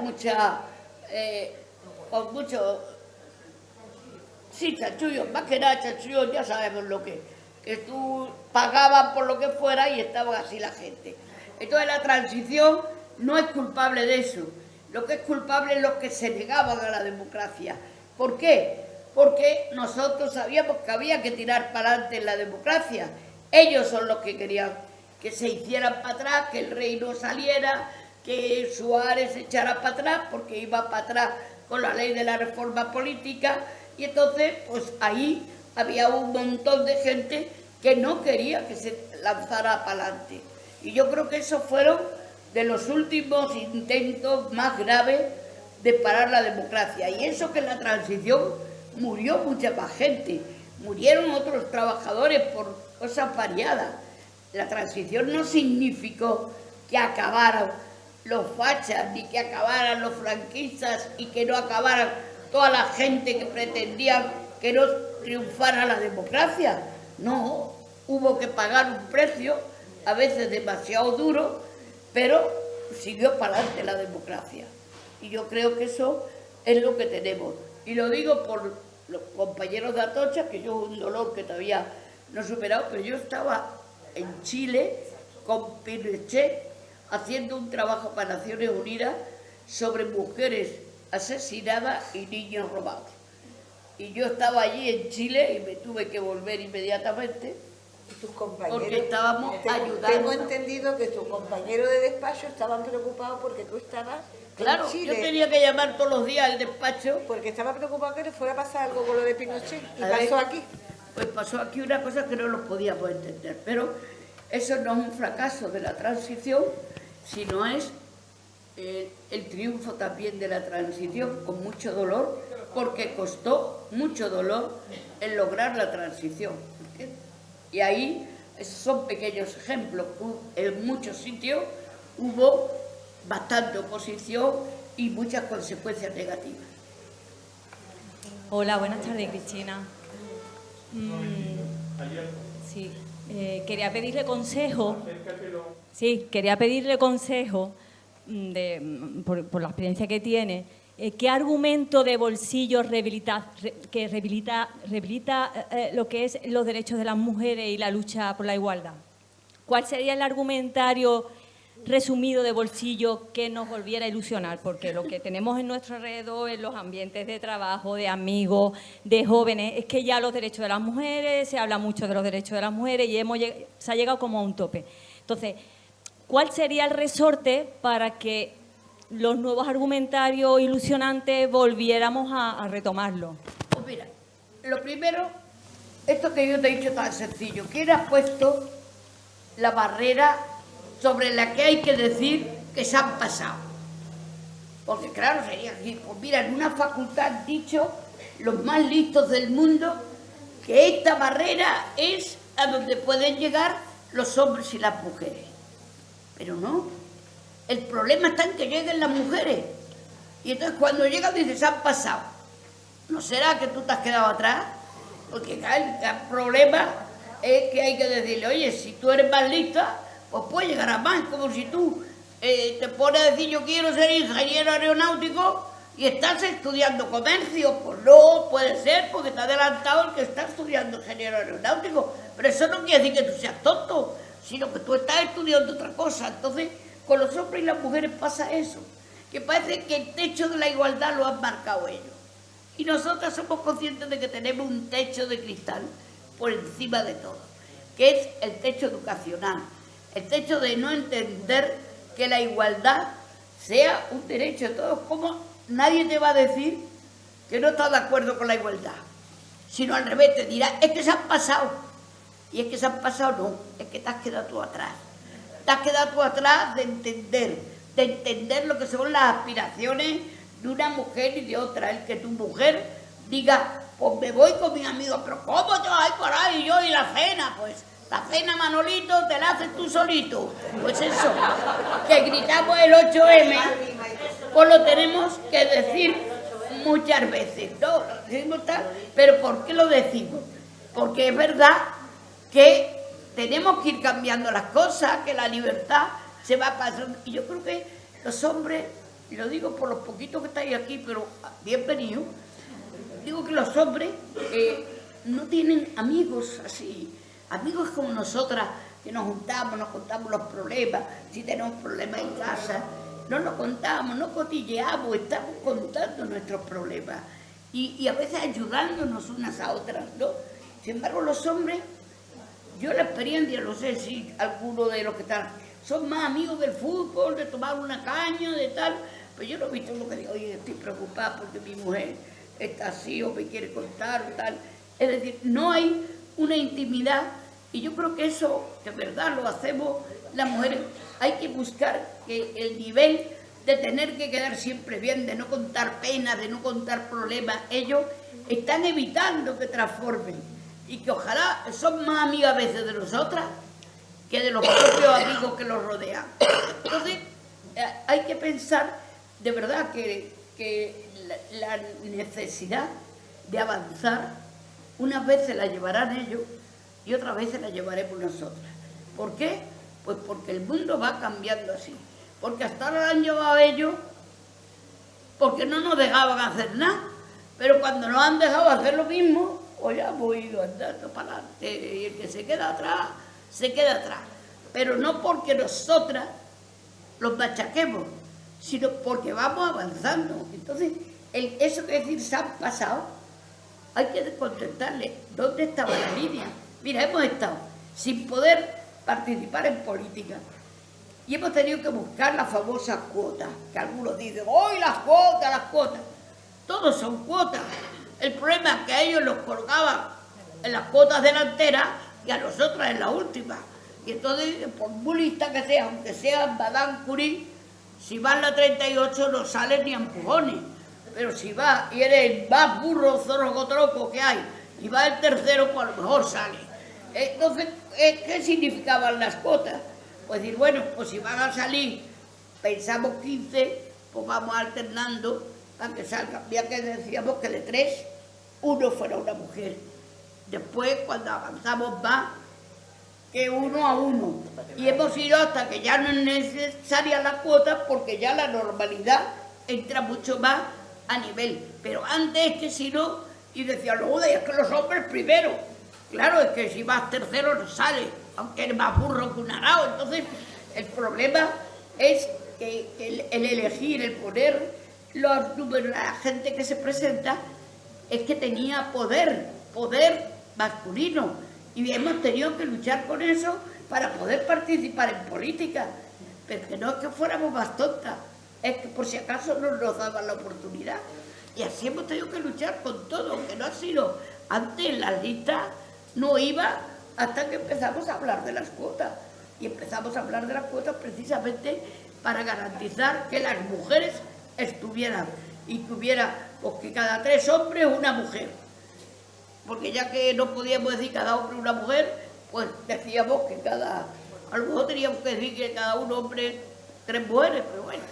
chanchullos, más que nada chanchullos, ya sabemos lo que tú pagabas por lo que fuera y estaban así la gente. Entonces la transición no es culpable de eso. Lo que es culpable es los que se negaban a la democracia. ¿Por qué? Porque nosotros sabíamos que había que tirar para adelante en la democracia. Ellos son los que querían que se hicieran para atrás, que el rey no saliera, que Suárez se echara para atrás, porque iba para atrás con la ley de la reforma política. Y entonces, pues ahí había un montón de gente que no quería que se lanzara para adelante. Y yo creo que esos fueron de los últimos intentos más graves de parar la democracia. Y eso que en la transición murió mucha más gente. Murieron otros trabajadores por cosas variadas. La transición no significó que acabaran los fachas, ni que acabaran los franquistas y que no acabaran toda la gente que pretendía que no triunfara la democracia. No, hubo que pagar un precio, a veces demasiado duro, pero siguió para adelante la democracia. Y yo creo que eso es lo que tenemos. Y lo digo por los compañeros de Atocha, que yo un dolor que todavía no he superado, pero yo estaba en Chile con Pinochet haciendo un trabajo para Naciones Unidas sobre mujeres asesinadas y niños robados. Y yo estaba allí en Chile y me tuve que volver inmediatamente. Tus compañeros, porque estábamos ayudando. Tengo entendido que tus compañeros de despacho estaban preocupados porque tú estabas claro, en Chile. Yo tenía que llamar todos los días al despacho. Porque estaba preocupado que le fuera a pasar algo con lo de Pinochet. Y pasó aquí. Pues pasó aquí una cosa que no lo podíamos entender. Pero eso no es un fracaso de la transición, sino es el triunfo también de la transición, con mucho dolor, porque costó mucho dolor el lograr la transición. Y ahí, esos son pequeños ejemplos. En muchos sitios hubo bastante oposición y muchas consecuencias negativas. Hola, buenas tardes, Cristina. Sí, quería pedirle consejo. Sí, quería pedirle consejo por la experiencia que tiene. ¿Qué argumento de bolsillo rehabilita lo que es los derechos de las mujeres y la lucha por la igualdad? ¿Cuál sería el argumentario resumido de bolsillo que nos volviera a ilusionar? Porque lo que tenemos en nuestro alrededor, en los ambientes de trabajo, de amigos, de jóvenes, es que ya los derechos de las mujeres, se habla mucho de los derechos de las mujeres y se ha llegado como a un tope. Entonces, ¿cuál sería el resorte para que los nuevos argumentarios ilusionantes volviéramos a retomarlo? Pues mira, lo primero, esto que yo te he dicho tan sencillo, ¿quién ha puesto la barrera sobre la que hay que decir que se han pasado? Porque claro, sería aquí, pues mira, en una facultad han dicho los más listos del mundo que esta barrera es a donde pueden llegar los hombres y las mujeres. Pero no. El problema está en que lleguen las mujeres. Y entonces cuando llegan dices, se han pasado. ¿No será que tú te has quedado atrás? Porque el problema es que hay que decirle, oye, si tú eres más lista, pues puedes llegar a más. Como si tú te pones a decir, yo quiero ser ingeniero aeronáutico y estás estudiando comercio. Pues no, puede ser, porque está adelantado el que está estudiando ingeniero aeronáutico. Pero eso no quiere decir que tú seas tonto, sino que tú estás estudiando otra cosa. Entonces, con los hombres y las mujeres pasa eso, que parece que el techo de la igualdad lo han marcado ellos. Y nosotras somos conscientes de que tenemos un techo de cristal por encima de todo, que es el techo educacional, el techo de no entender que la igualdad sea un derecho de todos. Como nadie te va a decir que no está de acuerdo con la igualdad, sino al revés, te dirá, es que se han pasado. Y es que se han pasado, no, es que te has quedado tú atrás. Te has quedado tú atrás de entender lo que son las aspiraciones de una mujer y de otra. El que tu mujer diga, pues me voy con mis amigos, pero ¿cómo te vas por ahí? Yo y la cena, pues la cena, Manolito, te la haces tú solito. Pues eso, que gritamos el 8M, pues lo tenemos que decir muchas veces, ¿no? Pero ¿por qué lo decimos? Porque es verdad que tenemos que ir cambiando las cosas, que la libertad se va pasando. Y yo creo que los hombres, y lo digo por los poquitos que estáis aquí, pero bienvenidos, digo que los hombres no tienen amigos así, amigos como nosotras, que nos juntamos, nos contamos los problemas, si tenemos problemas en casa, no nos contamos, no cotilleamos, estamos contando nuestros problemas y a veces ayudándonos unas a otras, ¿no? Sin embargo, los hombres, yo la experiencia, no sé si alguno de los que están, son más amigos del fútbol, de tomar una caña, de tal, pero yo no he visto lo que digo, oye, estoy preocupada porque mi mujer está así o me quiere contar o tal. Es decir, no hay una intimidad y yo creo que eso, de verdad, lo hacemos las mujeres. Hay que buscar que el nivel de tener que quedar siempre bien, de no contar penas, de no contar problemas, ellos están evitando que transformen. Y que ojalá son más amigas a veces de nosotras que de los propios amigos que los rodean. Entonces, hay que pensar de verdad que la necesidad de avanzar, unas veces la llevarán ellos y otras veces la llevaremos nosotras. ¿Por qué? Pues porque el mundo va cambiando así. Porque hasta ahora han llevado ellos porque no nos dejaban hacer nada. Pero cuando nos han dejado hacer lo mismo, pues ya hemos ido andando para adelante. Y el que se queda atrás, se queda atrás. Pero no porque nosotras los machaquemos, sino porque vamos avanzando. Entonces, eso que decir se han pasado, hay que contestarle dónde estaba la línea. Mira, hemos estado sin poder participar en política y hemos tenido que buscar las famosas cuotas, que algunos dicen, ¡hoy las cuotas, las cuotas! Todos son cuotas. El problema es que a ellos los colgaban en las cuotas delanteras y a nosotras en la última. Y entonces, por muy lista que sea, aunque sea Madame Curie, si va en la 38 no sale ni a empujones. Pero si va y eres el más burro zorrocotroco que hay, y va el tercero, pues a lo mejor sale. Entonces, ¿qué significaban las cuotas? Pues decir, bueno, pues si van a salir, pensamos 15, pues vamos alternando para que salgan. Ya que decíamos que de 3, 1 fuera una mujer. Después, cuando avanzamos más, que 1 a 1. Y hemos ido hasta que ya no es necesaria la cuota porque ya la normalidad entra mucho más a nivel. Pero antes es que si no, y decían, no, es que los hombres primero. Claro, es que si vas tercero no sale, aunque eres más burro que un arao. Entonces, el problema es que el elegir, el poner los números a la gente que se presenta, es que tenía poder masculino. Y hemos tenido que luchar con eso para poder participar en política. Pero que no es que fuéramos más tontas, es que por si acaso no nos daban la oportunidad. Y así hemos tenido que luchar con todo, aunque no ha sido antes en las listas, no iba hasta que empezamos a hablar de las cuotas. Y empezamos a hablar de las cuotas precisamente para garantizar que las mujeres estuvieran y que hubiera, pues que cada 3 hombres una mujer. Porque ya que no podíamos decir cada hombre una mujer, pues decíamos que a lo mejor teníamos que decir que cada un hombre 3 mujeres, pero bueno,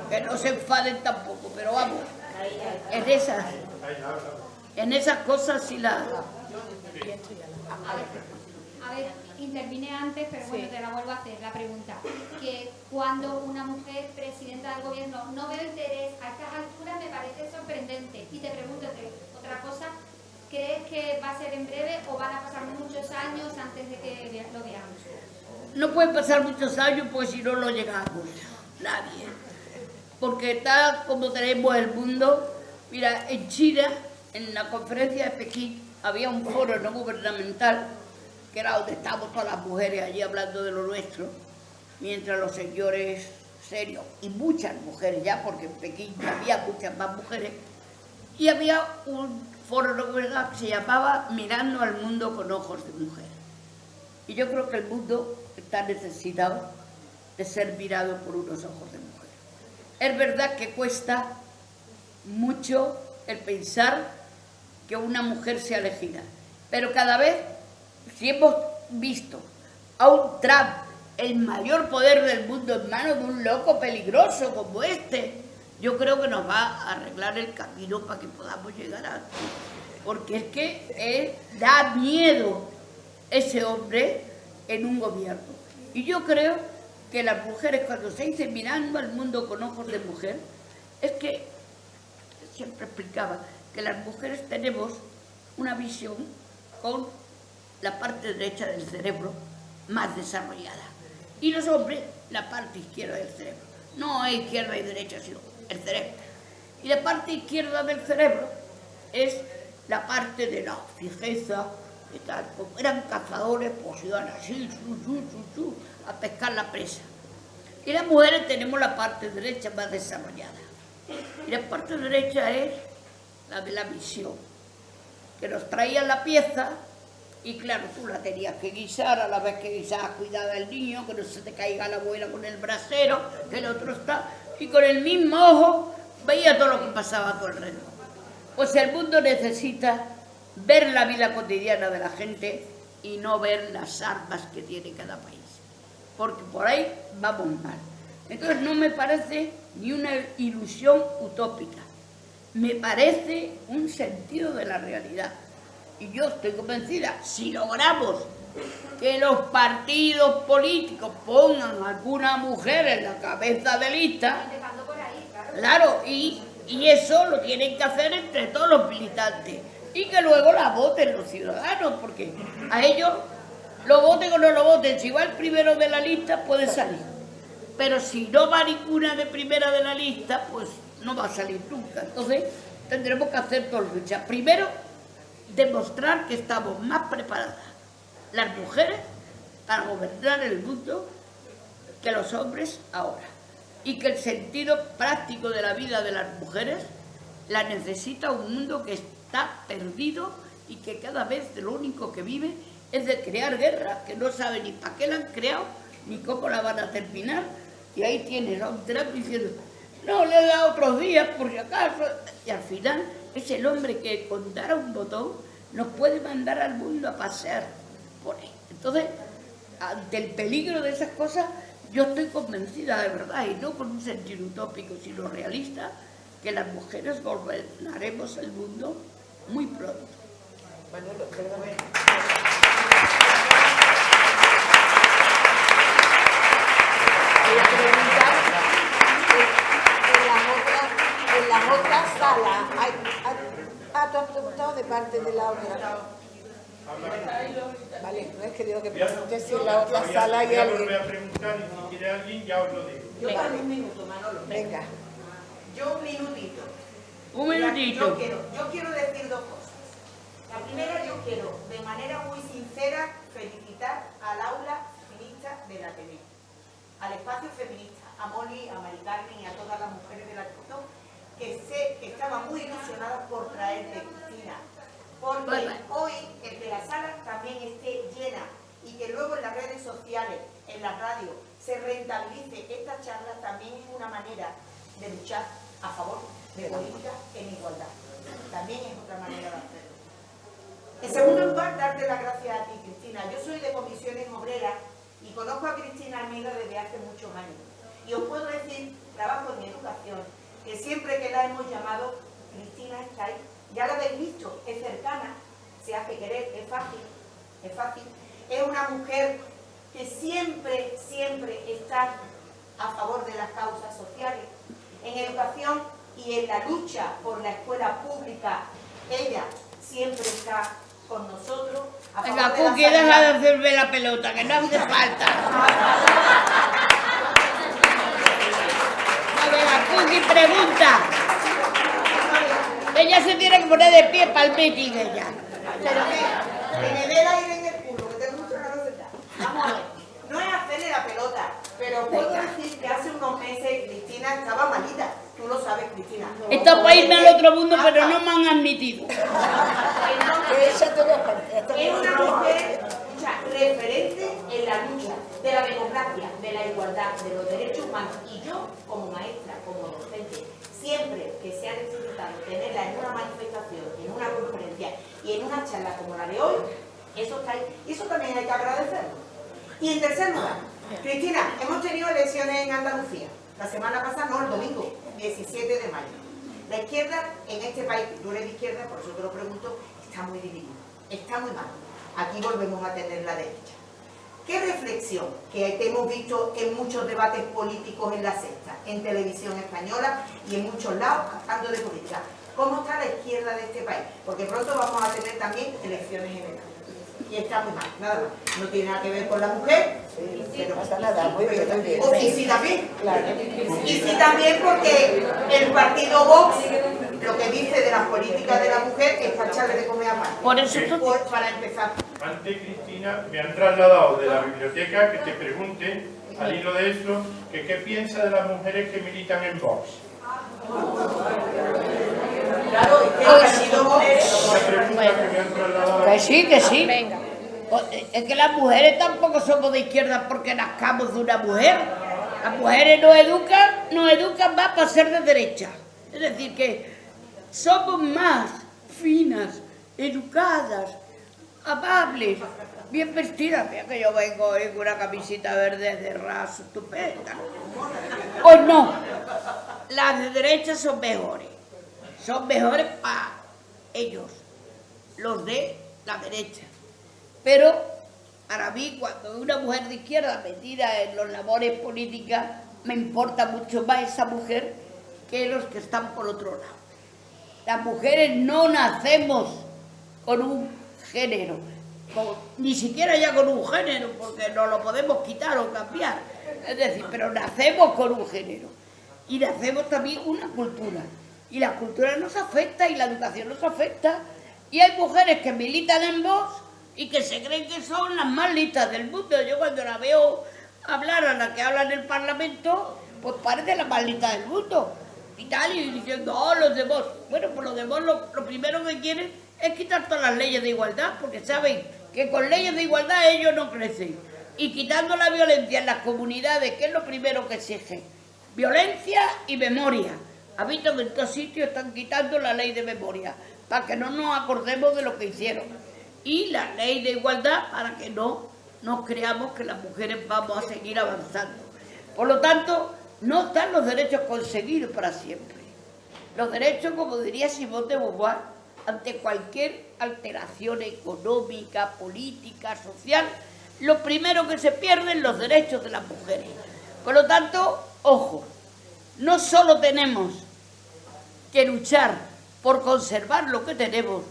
que no se enfaden tampoco, pero vamos, en esas cosas sí la... A ver, intervine antes, pero bueno, te la vuelvo a hacer, la pregunta. Que cuando una mujer presidenta del gobierno no veo interés, a estas alturas me parece sorprendente. Y te pregunto otra cosa, ¿crees que va a ser en breve o van a pasar muchos años antes de que lo veamos? No pueden pasar muchos años, pues si no lo llegamos, nadie. Porque tal como tenemos el mundo, mira, en China, en la conferencia de Pekín, había un foro no gubernamental, que era donde estábamos todas las mujeres allí hablando de lo nuestro, mientras los señores serios, y muchas mujeres ya, porque en Pekín había muchas más mujeres, y había un foro no gubernamental que se llamaba Mirando al mundo con ojos de mujer. Y yo creo que el mundo está necesitado de ser mirado por unos ojos de mujer. Es verdad que cuesta mucho el pensar que una mujer sea elegida, pero cada vez, si hemos visto a un Trump, el mayor poder del mundo, en manos de un loco peligroso como este, yo creo que nos va a arreglar el camino para que podamos llegar a... Porque es que da miedo ese hombre en un gobierno. Y yo creo que las mujeres, cuando se dice mirando al mundo con ojos de mujer, es que siempre explicaba que las mujeres tenemos una visión con la parte derecha del cerebro más desarrollada. Y los hombres, la parte izquierda del cerebro. No es izquierda y derecha, sino el cerebro. Y la parte izquierda del cerebro es la parte de la fijeza, y tal. Como eran cazadores, pues iban así, a pescar la presa. Y las mujeres tenemos la parte derecha más desarrollada. Y la parte derecha es la de la visión, que nos traían la pieza y claro, tú la tenías que guisar, a la vez que guisabas cuidaba del niño, que no se te caiga la abuela con el brasero, que el otro está, y con el mismo ojo veía todo lo que pasaba a tu alrededor. Pues el mundo necesita ver la vida cotidiana de la gente y no ver las armas que tiene cada país, porque por ahí vamos mal. Entonces no me parece ni una ilusión utópica, me parece un sentido de la realidad. Y yo estoy convencida, si logramos que los partidos políticos pongan a alguna mujer en la cabeza de lista, Claro, y eso lo tienen que hacer entre todos los militantes y que luego la voten los ciudadanos, porque a ellos lo voten o no lo voten, si va el primero de la lista puede salir, pero si no va ninguna de primera de la lista, pues no va a salir nunca. Entonces tendremos que hacer dos luchas. Primero, demostrar que estamos más preparadas las mujeres para gobernar el mundo que los hombres ahora, y que el sentido práctico de la vida de las mujeres la necesita un mundo que está perdido y que cada vez de lo único que vive es de crear guerra, que no sabe ni para qué la han creado ni cómo la van a terminar. Y ahí tienes a un Trump diciendo, no, le he dado otros días por si acaso, y al final es el hombre que con dar a un botón nos puede mandar al mundo a pasear por ahí. Entonces, ante el peligro de esas cosas, yo estoy convencida de verdad, y no con un sentido utópico, sino realista, que las mujeres gobernaremos el mundo muy pronto. Manolo, perdón. Voy a preguntar, en las otras salas, tú has preguntado de parte de la otra. Vale, no es que digo que pregunte si en la otra sala hay alguien. Voy a preguntar y si quiere alguien ya os lo digo. Yo para un minuto, Manolo. Venga. Yo un minutito. Un minutito. Yo quiero decir dos cosas. La primera, yo quiero, de manera muy sincera, felicitar al aula feminista de la TV, al espacio feminista, a Moli, a Mari Carmen y a todas las mujeres de la TikTok, que sé que estaban muy ilusionadas por traerte, Cristina. Porque hoy el que la sala también esté llena y que luego en las redes sociales, en la radio, se rentabilice esta charla también es una manera de luchar a favor de política en igualdad. También es otra manera de hacerlo. En segundo lugar, darte las gracias a ti, Cristina. Yo soy de comisiones obreras y conozco a Cristina Almeida desde hace muchos años. Y os puedo decir, trabajo en educación, que siempre que la hemos llamado, Cristina está ahí. Ya la habéis visto, es cercana, se hace querer, es fácil, es fácil. Es una mujer que siempre, siempre está a favor de las causas sociales. En educación y en la lucha por la escuela pública, ella siempre está con nosotros. Venga, Cookie, deja de hacerme la pelota, que no hace falta. No, venga, Cookie, pregunta. Ella se tiene que poner de pie para el meeting, ella. Pero que me dé el aire en el culo, que tengo mucho ganas de estar. Vamos a ver, no es hacerle la pelota, pero puedo decir que hace unos meses Cristina estaba malita. Tú lo sabes, Cristina. Esto para irme al otro mundo, pero no me han admitido. Es una mujer referente en la lucha de la democracia, de la igualdad, de los derechos humanos. Y yo, como maestra, como docente, siempre que se ha necesitado tenerla en una manifestación, en una conferencia y en una charla como la de hoy, eso está ahí. Y eso también hay que agradecerlo. Y en tercer lugar, Cristina, hemos tenido elecciones en Andalucía. La semana pasada, no, el domingo, 17 de mayo. La izquierda en este país, tú eres de izquierda, por eso te lo pregunto, está muy dividida, está muy mal. Aquí volvemos a tener la derecha. ¿Qué reflexión que hemos visto en muchos debates políticos en La Sexta, en televisión española y en muchos lados, hablando de política? ¿Cómo está la izquierda de este país? Porque pronto vamos a tener también elecciones generales. Y está muy mal, nada más. No tiene nada que ver con la mujer, pero no pasa nada, muy bien. Y sí también. Claro. Y sí también porque el partido Vox, lo que dice de las políticas de la mujer es para echarle de comer a pan. Por eso para empezar. Antes, Cristina, me han trasladado de la biblioteca que te pregunte, al hilo de esto, que qué piensa de las mujeres que militan en Vox. Claro, es que ha sido Vox. Que sí, que sí. Es que las mujeres tampoco somos de izquierda porque nazcamos de una mujer. Las mujeres nos educan más para ser de derecha. Es decir, que somos más finas, educadas, amables, bien vestidas. Mira que yo vengo en una camisita verde de raso estupenda. Pues no, las de derecha son mejores. Son mejores para ellos, los de la derecha. Pero para mí, cuando una mujer de izquierda metida en las labores políticas, me importa mucho más esa mujer que los que están por otro lado. Las mujeres no nacemos con un género, ni siquiera ya con un género, porque no lo podemos quitar o cambiar. Es decir, pero nacemos con un género y nacemos también una cultura. Y la cultura nos afecta y la educación nos afecta. Y hay mujeres que militan en Vox y que se creen que son las más listas del mundo. Yo cuando la veo hablar a la que habla en el Parlamento, pues parece la más lista del mundo. Y tal, y diciendo, oh, los de Vox. Bueno, pues los de Vox lo primero que quieren es quitar todas las leyes de igualdad, porque saben que con leyes de igualdad ellos no crecen. Y quitando la violencia en las comunidades, que es lo primero que exigen. Violencia y memoria. Ha visto que en todos sitios están quitando la ley de memoria, para que no nos acordemos de lo que hicieron. Y la ley de igualdad, para que no nos creamos que las mujeres vamos a seguir avanzando. Por lo tanto, no están los derechos conseguidos para siempre. Los derechos, como diría Simone de Beauvoir, ante cualquier alteración económica, política, social, lo primero que se pierden los derechos de las mujeres. Por lo tanto, ojo, no solo tenemos que luchar por conservar lo que tenemos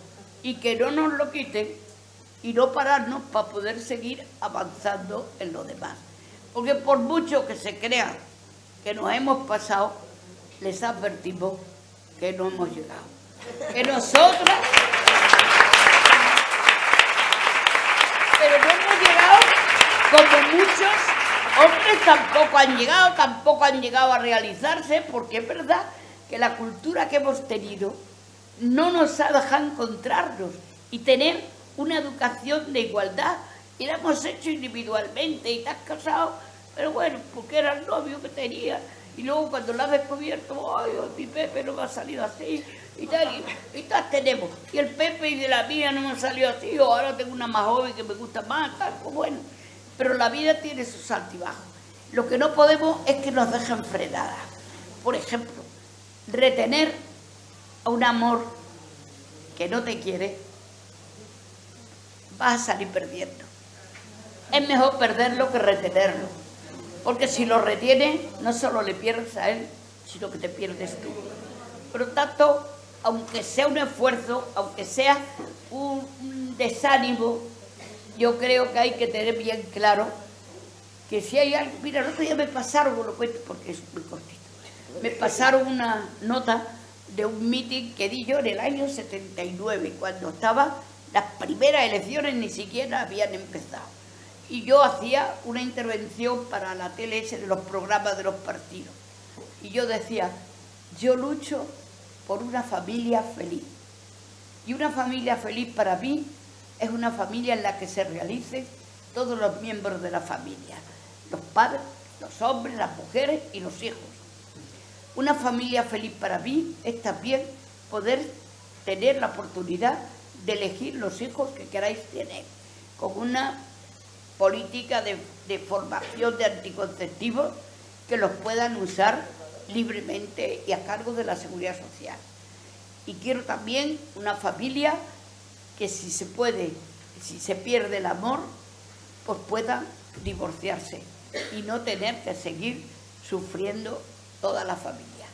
y que no nos lo quiten y no pararnos para poder seguir avanzando en lo demás. Porque por mucho que se crea que nos hemos pasado, les advertimos que no hemos llegado. Que nosotras... Pero no hemos llegado como muchos hombres tampoco han llegado a realizarse, porque es verdad que la cultura que hemos tenido no nos ha dejado encontrarnos y tener una educación de igualdad. Y la hemos hecho individualmente y te has casado, pero bueno, porque era el novio que tenía. Y luego cuando lo has descubierto, ay, mi Pepe no me ha salido así, y tal, y tal tenemos. Y el Pepe y de la mía no me ha salido así, o ahora tengo una más joven que me gusta más, tal, pues bueno. Pero la vida tiene sus altibajos. Lo que no podemos es que nos dejen frenadas. Por ejemplo, retener a un amor que no te quiere, vas a salir perdiendo. Es mejor perderlo que retenerlo. Porque si lo retienes, no solo le pierdes a él, sino que te pierdes tú. Por lo tanto, aunque sea un esfuerzo, aunque sea un desánimo, yo creo que hay que tener bien claro que si hay algo... Mira, el otro día me pasaron, lo cuento porque es muy cortito, me pasaron una nota de un mitin que di yo en el año 79, cuando estaban las primeras elecciones, ni siquiera habían empezado. Y yo hacía una intervención para la tele de los programas de los partidos. Y yo decía, yo lucho por una familia feliz. Y una familia feliz para mí es una familia en la que se realicen todos los miembros de la familia. Los padres, los hombres, las mujeres y los hijos. Una familia feliz para mí es también poder tener la oportunidad de elegir los hijos que queráis tener, con una política de formación de anticonceptivos que los puedan usar libremente y a cargo de la seguridad social. Y quiero también una familia que si se puede, si se pierde el amor, pues puedan divorciarse y no tener que seguir sufriendo toda la familia.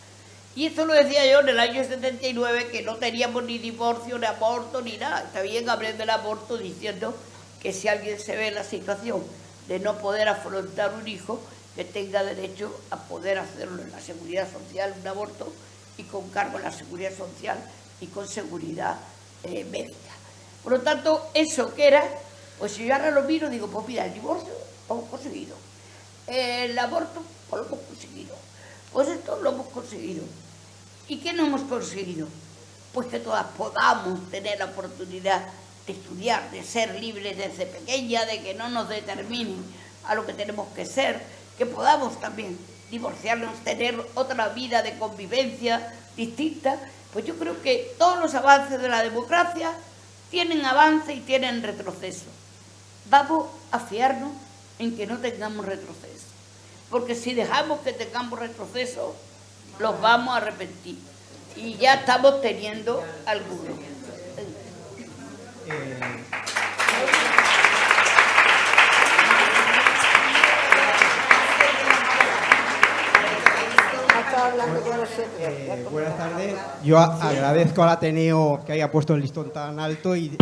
Y esto lo decía yo en el año 79, que no teníamos ni divorcio, ni aborto, ni nada. Está bien hablar del aborto diciendo que si alguien se ve en la situación de no poder afrontar un hijo, que tenga derecho a poder hacerlo en la seguridad social, un aborto, y con cargo a la seguridad social y con seguridad médica. Por lo tanto, eso que era, pues si yo ahora lo miro, digo, pues mira, el divorcio lo hemos conseguido, el aborto pues lo hemos conseguido, pues esto lo hemos conseguido. ¿Y qué no hemos conseguido? Pues que todas podamos tener la oportunidad de estudiar, de ser libres desde pequeña, de que no nos determinen a lo que tenemos que ser, que podamos también divorciarnos, tener otra vida de convivencia distinta. Pues yo creo que todos los avances de la democracia tienen avance y tienen retroceso. Vamos a fiarnos en que no tengamos retroceso, porque si dejamos que tengamos retroceso, los vamos a arrepentir. Y ya estamos teniendo algunos. Está hablando con Buenas tardes. Yo agradezco al Ateneo que haya puesto el listón tan alto y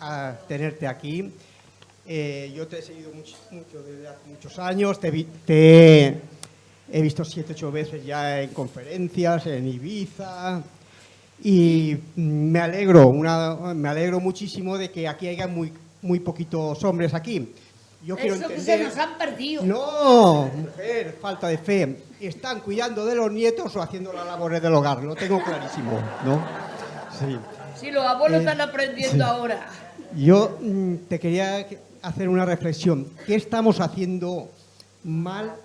a tenerte aquí. Yo te he seguido mucho desde hace muchos años, he visto 7 u 8 veces ya en conferencias, en Ibiza, y me alegro muchísimo de que aquí haya muy poquitos hombres aquí. Yo quiero Eso entender... que se nos han perdido. No, mujer, falta de fe. Están cuidando de los nietos o haciendo las labores del hogar, lo tengo clarísimo, ¿no? Sí. Sí, los abuelos están aprendiendo ahora. Yo te quería hacer una reflexión. ¿Qué estamos haciendo mal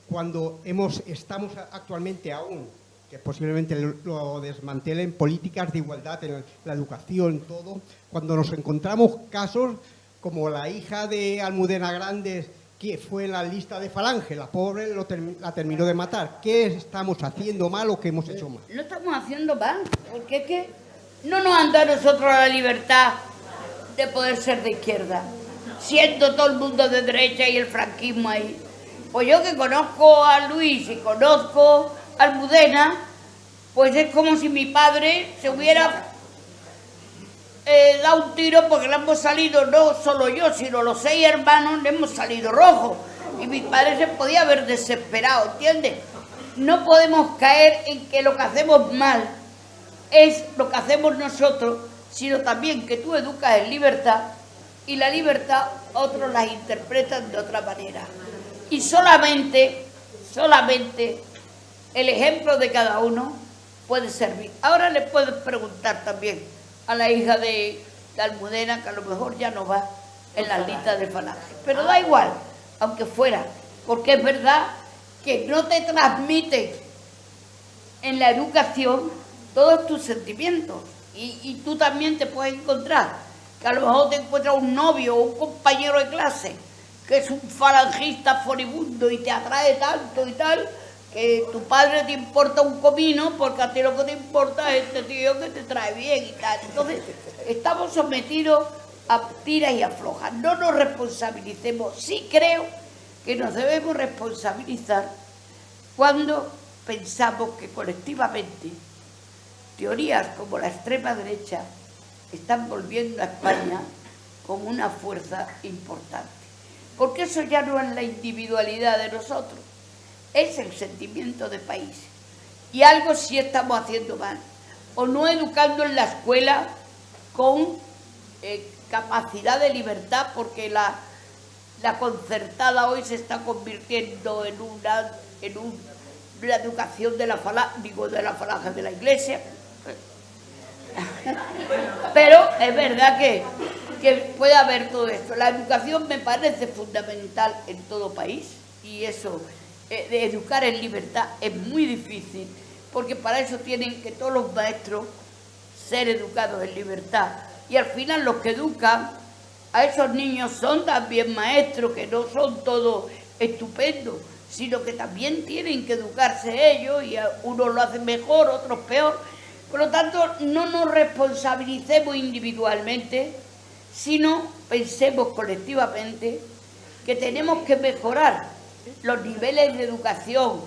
cuando estamos actualmente aún, que posiblemente lo desmantelen, políticas de igualdad en la educación, todo, cuando nos encontramos casos como la hija de Almudena Grandes, que fue en la lista de Falange, la pobre la terminó de matar? ¿Qué estamos haciendo mal o qué hemos hecho mal? No estamos haciendo mal, porque es que no nos han dado a nosotros la libertad de poder ser de izquierda, siendo todo el mundo de derecha y el franquismo ahí. Pues yo que conozco a Luis y conozco a Almudena, pues es como si mi padre se hubiera dado un tiro, porque le hemos salido, no solo yo, sino los 6 hermanos, le hemos salido rojos. Y mi padre se podía haber desesperado, ¿entiendes? No podemos caer en que lo que hacemos mal es lo que hacemos nosotros, sino también que tú educas en libertad y la libertad otros la interpretan de otra manera. Y solamente el ejemplo de cada uno puede servir. Ahora le puedes preguntar también a la hija de Almudena, que a lo mejor ya no va en la lista de Falange. Pero da igual, aunque fuera, porque es verdad que no te transmite en la educación todos tus sentimientos. Y tú también te puedes encontrar, que a lo mejor te encuentras un novio o un compañero de clase que es un falangista furibundo y te atrae tanto y tal, que tu padre te importa un comino porque a ti lo que te importa es este tío que te trae bien y tal. Entonces, estamos sometidos a tiras y aflojas. No nos responsabilicemos. Sí creo que nos debemos responsabilizar cuando pensamos que colectivamente teorías como la extrema derecha están volviendo a España como una fuerza importante. Porque eso ya no es la individualidad de nosotros, es el sentimiento de país. Y algo sí estamos haciendo mal. O no educando en la escuela con capacidad de libertad, porque la concertada hoy se está convirtiendo en una educación de la falange de la Iglesia. Pero es verdad que puede haber todo esto. La educación me parece fundamental en todo país, y eso de educar en libertad es muy difícil, porque para eso tienen que todos los maestros ser educados en libertad, y al final los que educan a esos niños son también maestros, que no son todos estupendos, sino que también tienen que educarse ellos, y unos lo hacen mejor, otros peor. Por lo tanto, no nos responsabilicemos individualmente, sino pensemos colectivamente que tenemos que mejorar los niveles de educación,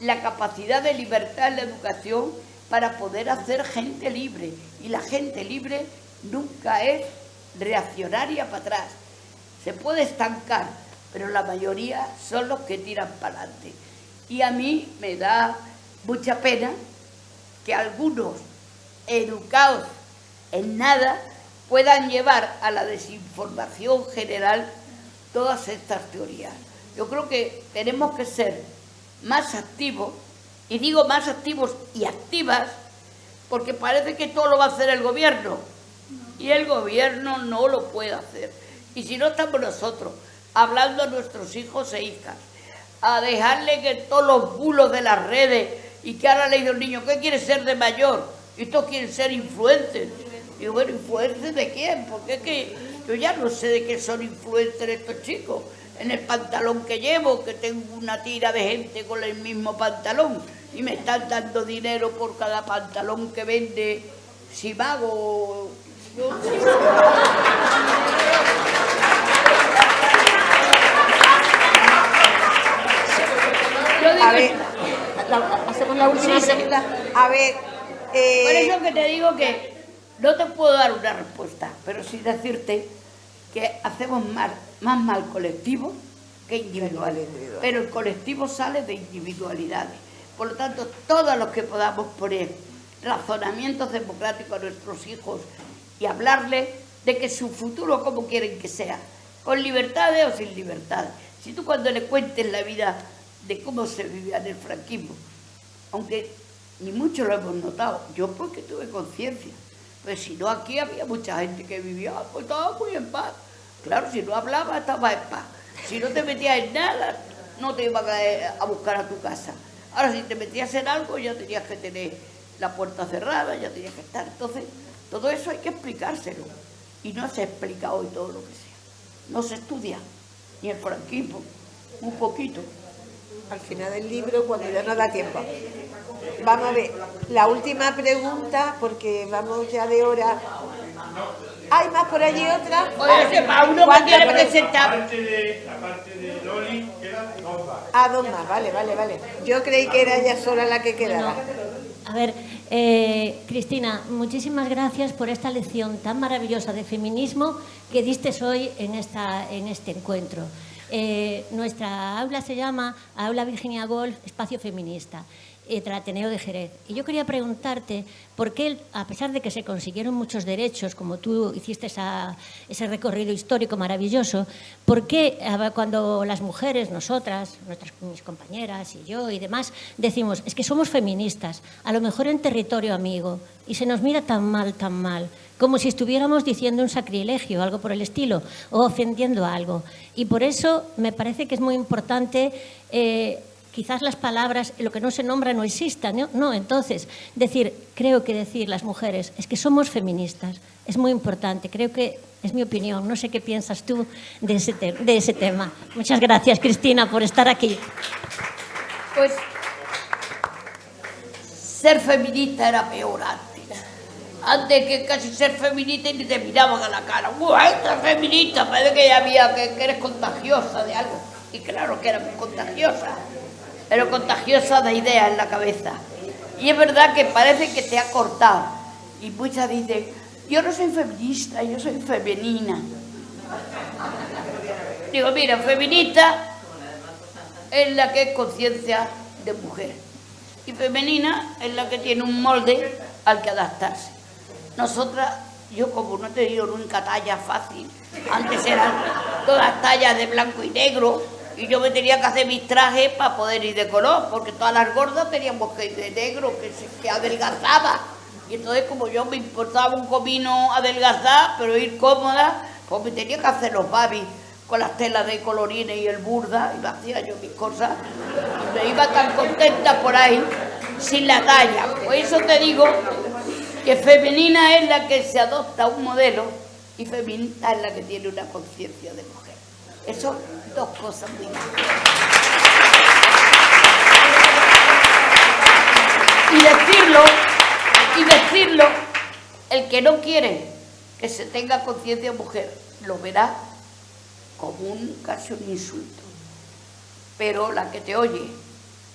la capacidad de libertad en la educación, para poder hacer gente libre. Y la gente libre nunca es reaccionaria para atrás. Se puede estancar, pero la mayoría son los que tiran para adelante. Y a mí me da mucha pena que algunos educados en nada puedan llevar a la desinformación general todas estas teorías. Yo creo que tenemos que ser más activos, y digo más activos y activas, porque parece que todo lo va a hacer el gobierno, y el gobierno no lo puede hacer. Y si no estamos nosotros hablando a nuestros hijos e hijas, a dejarle que todos los bulos de las redes, y que ahora le dice al niño, ¿qué quieres ser de mayor? Y estos quieren ser influencers. Y yo, bueno, ¿influencers de quién? Porque es que yo ya no sé de qué son influencers estos chicos. En el pantalón que llevo, que tengo una tira de gente con el mismo pantalón, y me están dando dinero por cada pantalón que vende Simago. A ver, hacemos la última pregunta. A ver... Por eso que te digo que no te puedo dar una respuesta, pero sí decirte que hacemos más mal colectivo que individuales. Pero el colectivo sale de individualidades. Por lo tanto, todos los que podamos poner razonamientos democráticos a nuestros hijos y hablarles de que su futuro como quieren que sea, con libertades o sin libertades. Si tú cuando le cuentes la vida de cómo se vivía en el franquismo, aunque ni mucho lo hemos notado, yo porque tuve conciencia, pues si no aquí había mucha gente que vivía, pues estaba muy en paz. Claro, si no hablaba estaba en paz. Si no te metías en nada, no te iban a buscar a tu casa. Ahora, si te metías en algo, ya tenías que tener la puerta cerrada, ya tenías que estar. Entonces, todo eso hay que explicárselo. Y no se explica hoy todo lo que sea. No se estudia, ni el franquismo, un poquito. Al final del libro, cuando ya no da tiempo. Vamos a ver, la última pregunta, porque vamos ya de hora. ¿Hay más por allí otra? Oye, uno que quiere presentar. Aparte de Loli, quedan dos más. Ah, dos más, vale. Yo creí que era ella sola la que quedaba. A ver, Cristina, muchísimas gracias por esta lección tan maravillosa de feminismo que diste hoy en este encuentro. Nuestra aula se llama Aula Virginia Woolf, Espacio Feminista, del Ateneo de Jerez. Y yo quería preguntarte por qué, a pesar de que se consiguieron muchos derechos, como tú hiciste ese recorrido histórico maravilloso, por qué cuando las mujeres, nosotras, mis compañeras y yo y demás, decimos, es que somos feministas, a lo mejor en territorio amigo, y se nos mira tan mal, como si estuviéramos diciendo un sacrilegio, algo por el estilo, o ofendiendo algo. Y por eso me parece que es muy importante, quizás las palabras, lo que no se nombra no exista, ¿no? No, entonces, creo que decir las mujeres, es que somos feministas, es muy importante, creo que es mi opinión, no sé qué piensas tú de ese tema. Muchas gracias, Cristina, por estar aquí. Pues, ser feminista era peor antes. Antes que casi ser feminista y ni te miraban a la cara. ¡Esta es feminista! Parece que ya había que eres contagiosa de algo. Y claro que era muy contagiosa. Pero contagiosa de ideas en la cabeza. Y es verdad que parece que te ha cortado. Y muchas dicen, yo no soy feminista, yo soy femenina. Digo, mira, feminista es la que es conciencia de mujer. Y femenina es la que tiene un molde al que adaptarse. Nosotras, yo como no he tenido nunca talla fácil, antes eran todas tallas de blanco y negro, y yo me tenía que hacer mis trajes para poder ir de color, porque todas las gordas teníamos que ir de negro, que adelgazaba. Y entonces, como yo me importaba un comino adelgazar, pero ir cómoda, pues me tenía que hacer los babis con las telas de colorines y el burda, y me hacía yo mis cosas. Y me iba tan contenta por ahí, sin la talla. Por eso te digo que femenina es la que se adopta un modelo y feminista es la que tiene una conciencia de mujer. Eso son dos cosas muy grandes. Y decirlo, el que no quiere que se tenga conciencia de mujer, lo verá como casi un insulto. Pero la que te oye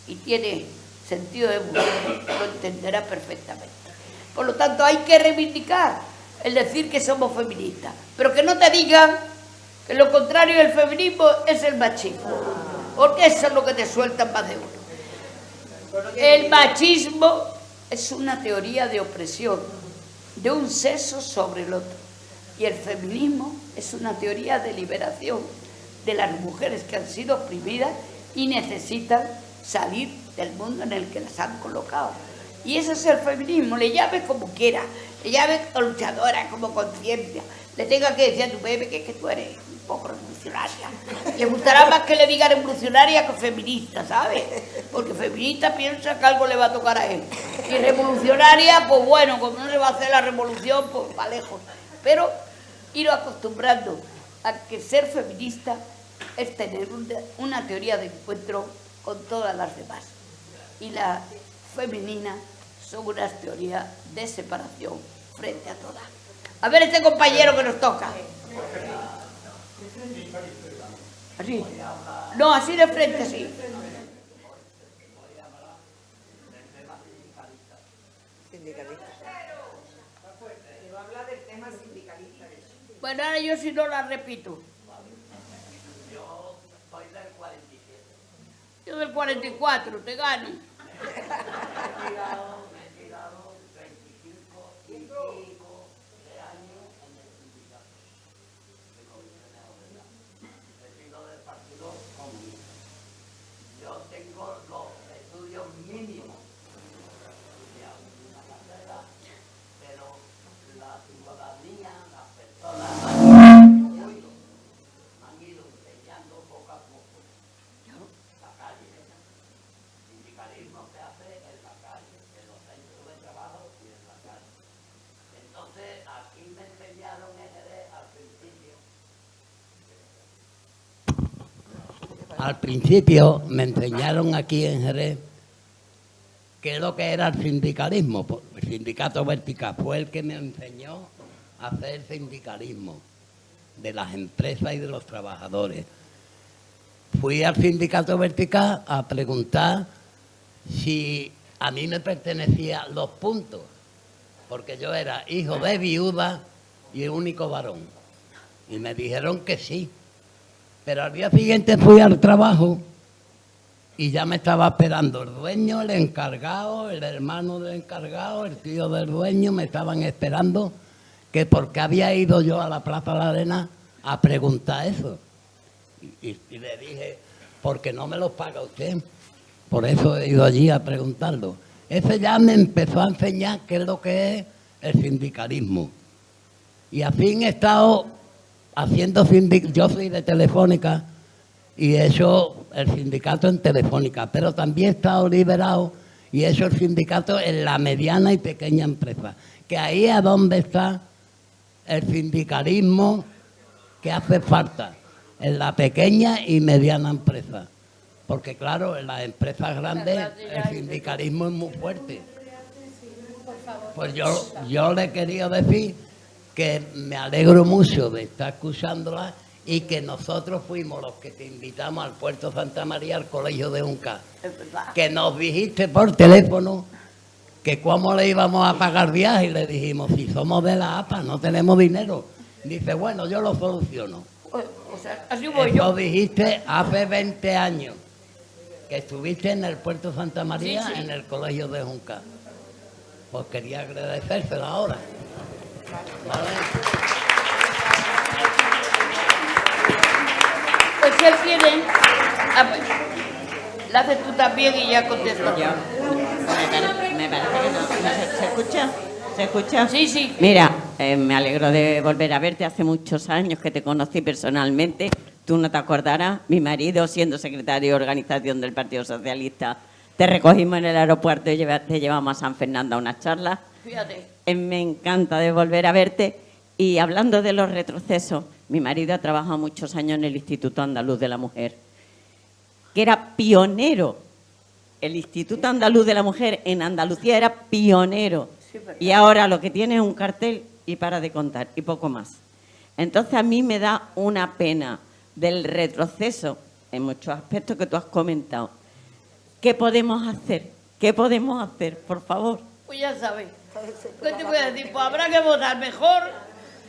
y tiene sentido de mujer lo entenderá perfectamente. Por lo tanto, hay que reivindicar el decir que somos feministas, pero que no te digan que lo contrario del feminismo es el machismo, porque eso es lo que te sueltan más de uno. El machismo es una teoría de opresión de un sexo sobre el otro, y el feminismo es una teoría de liberación de las mujeres que han sido oprimidas y necesitan salir del mundo en el que las han colocado. Y ese es el feminismo, le llames como quieras, le llames luchadora, como conciencia, le tenga que decir a tu bebé que tú eres un poco revolucionaria. Le gustará más que le diga revolucionaria que feminista, ¿sabes? Porque feminista piensa que algo le va a tocar a él. Y revolucionaria, pues bueno, como no le va a hacer la revolución, pues va lejos. Pero ir acostumbrando a que ser feminista es tener una teoría de encuentro con todas las demás. Y la femenina son unas teorías de separación frente a todas. A ver este compañero que nos toca. Así. No, así de frente, sí. sindicalista. Pero habla del tema sindicalista. Bueno, ahora yo si no la repito. Yo soy del 47. Yo del 44, te gano. Me he tirado 35 y pico de años en el sindicato de comisionado de edad. He sido del Partido Comunista. Yo tengo los estudios mínimos estudiados en la carrera, pero la ciudadanía, las personas han ido enseñando poco a poco la calle. El sindicalismo se hace en la calle, en los centros de trabajo y en la calle. Entonces, aquí me enseñaron en Jerez al principio. Al principio me enseñaron aquí en Jerez qué es lo que era el sindicalismo. El sindicato vertical fue el que me enseñó a hacer sindicalismo de las empresas y de los trabajadores. Fui al sindicato vertical a preguntar si a mí me pertenecían los puntos, porque yo era hijo de viuda y el único varón. Y me dijeron que sí. Pero al día siguiente fui al trabajo y ya me estaba esperando el dueño, el encargado, el hermano del encargado, el tío del dueño, me estaban esperando que porque había ido yo a la Plaza de la Arena a preguntar eso. Y le dije, porque no me los paga usted. Por eso he ido allí a preguntarlo. Ese ya me empezó a enseñar qué es lo que es el sindicalismo. Y así he estado haciendo yo soy de Telefónica y he hecho el sindicato en Telefónica, pero también he estado liberado y he hecho el sindicato en la mediana y pequeña empresa. Que ahí es donde está el sindicalismo que hace falta, en la pequeña y mediana empresa. Porque claro, en las empresas grandes el sindicalismo es muy fuerte. Pues yo le quería decir que me alegro mucho de estar escuchándola y que nosotros fuimos los que te invitamos al Puerto Santa María, al Colegio de Junca. Que nos dijiste por teléfono que cómo le íbamos a pagar viaje y le dijimos, si somos de la APA, no tenemos dinero. Dice, bueno, yo lo soluciono. O sea, así voy yo. Lo dijiste hace 20 años, que estuviste en el Puerto Santa María, sí. En el Colegio de Junca. Pues quería agradecérselo ahora. ¿Vale? Pues si él quiere, la haces tú también y ya contesto. Me parece que no. ¿Se escucha? ¿Se escucha? Sí, sí. Mira, me alegro de volver a verte. Hace muchos años que te conocí personalmente. Tú no te acordarás. Mi marido, siendo secretario de organización del Partido Socialista, te recogimos en el aeropuerto y te llevamos a San Fernando a una charla. Fíjate. Me encanta de volver a verte. Y hablando de los retrocesos, mi marido ha trabajado muchos años en el Instituto Andaluz de la Mujer, que era pionero. El Instituto Andaluz de la Mujer en Andalucía era pionero. Sí, y ahora lo que tiene es un cartel y para de contar, y poco más. Entonces a mí me da una pena del retroceso en muchos aspectos que tú has comentado. ¿Qué podemos hacer? ¿Qué podemos hacer, por favor? Pues ya sabes. ¿Qué te voy a decir? Pues habrá que votar mejor.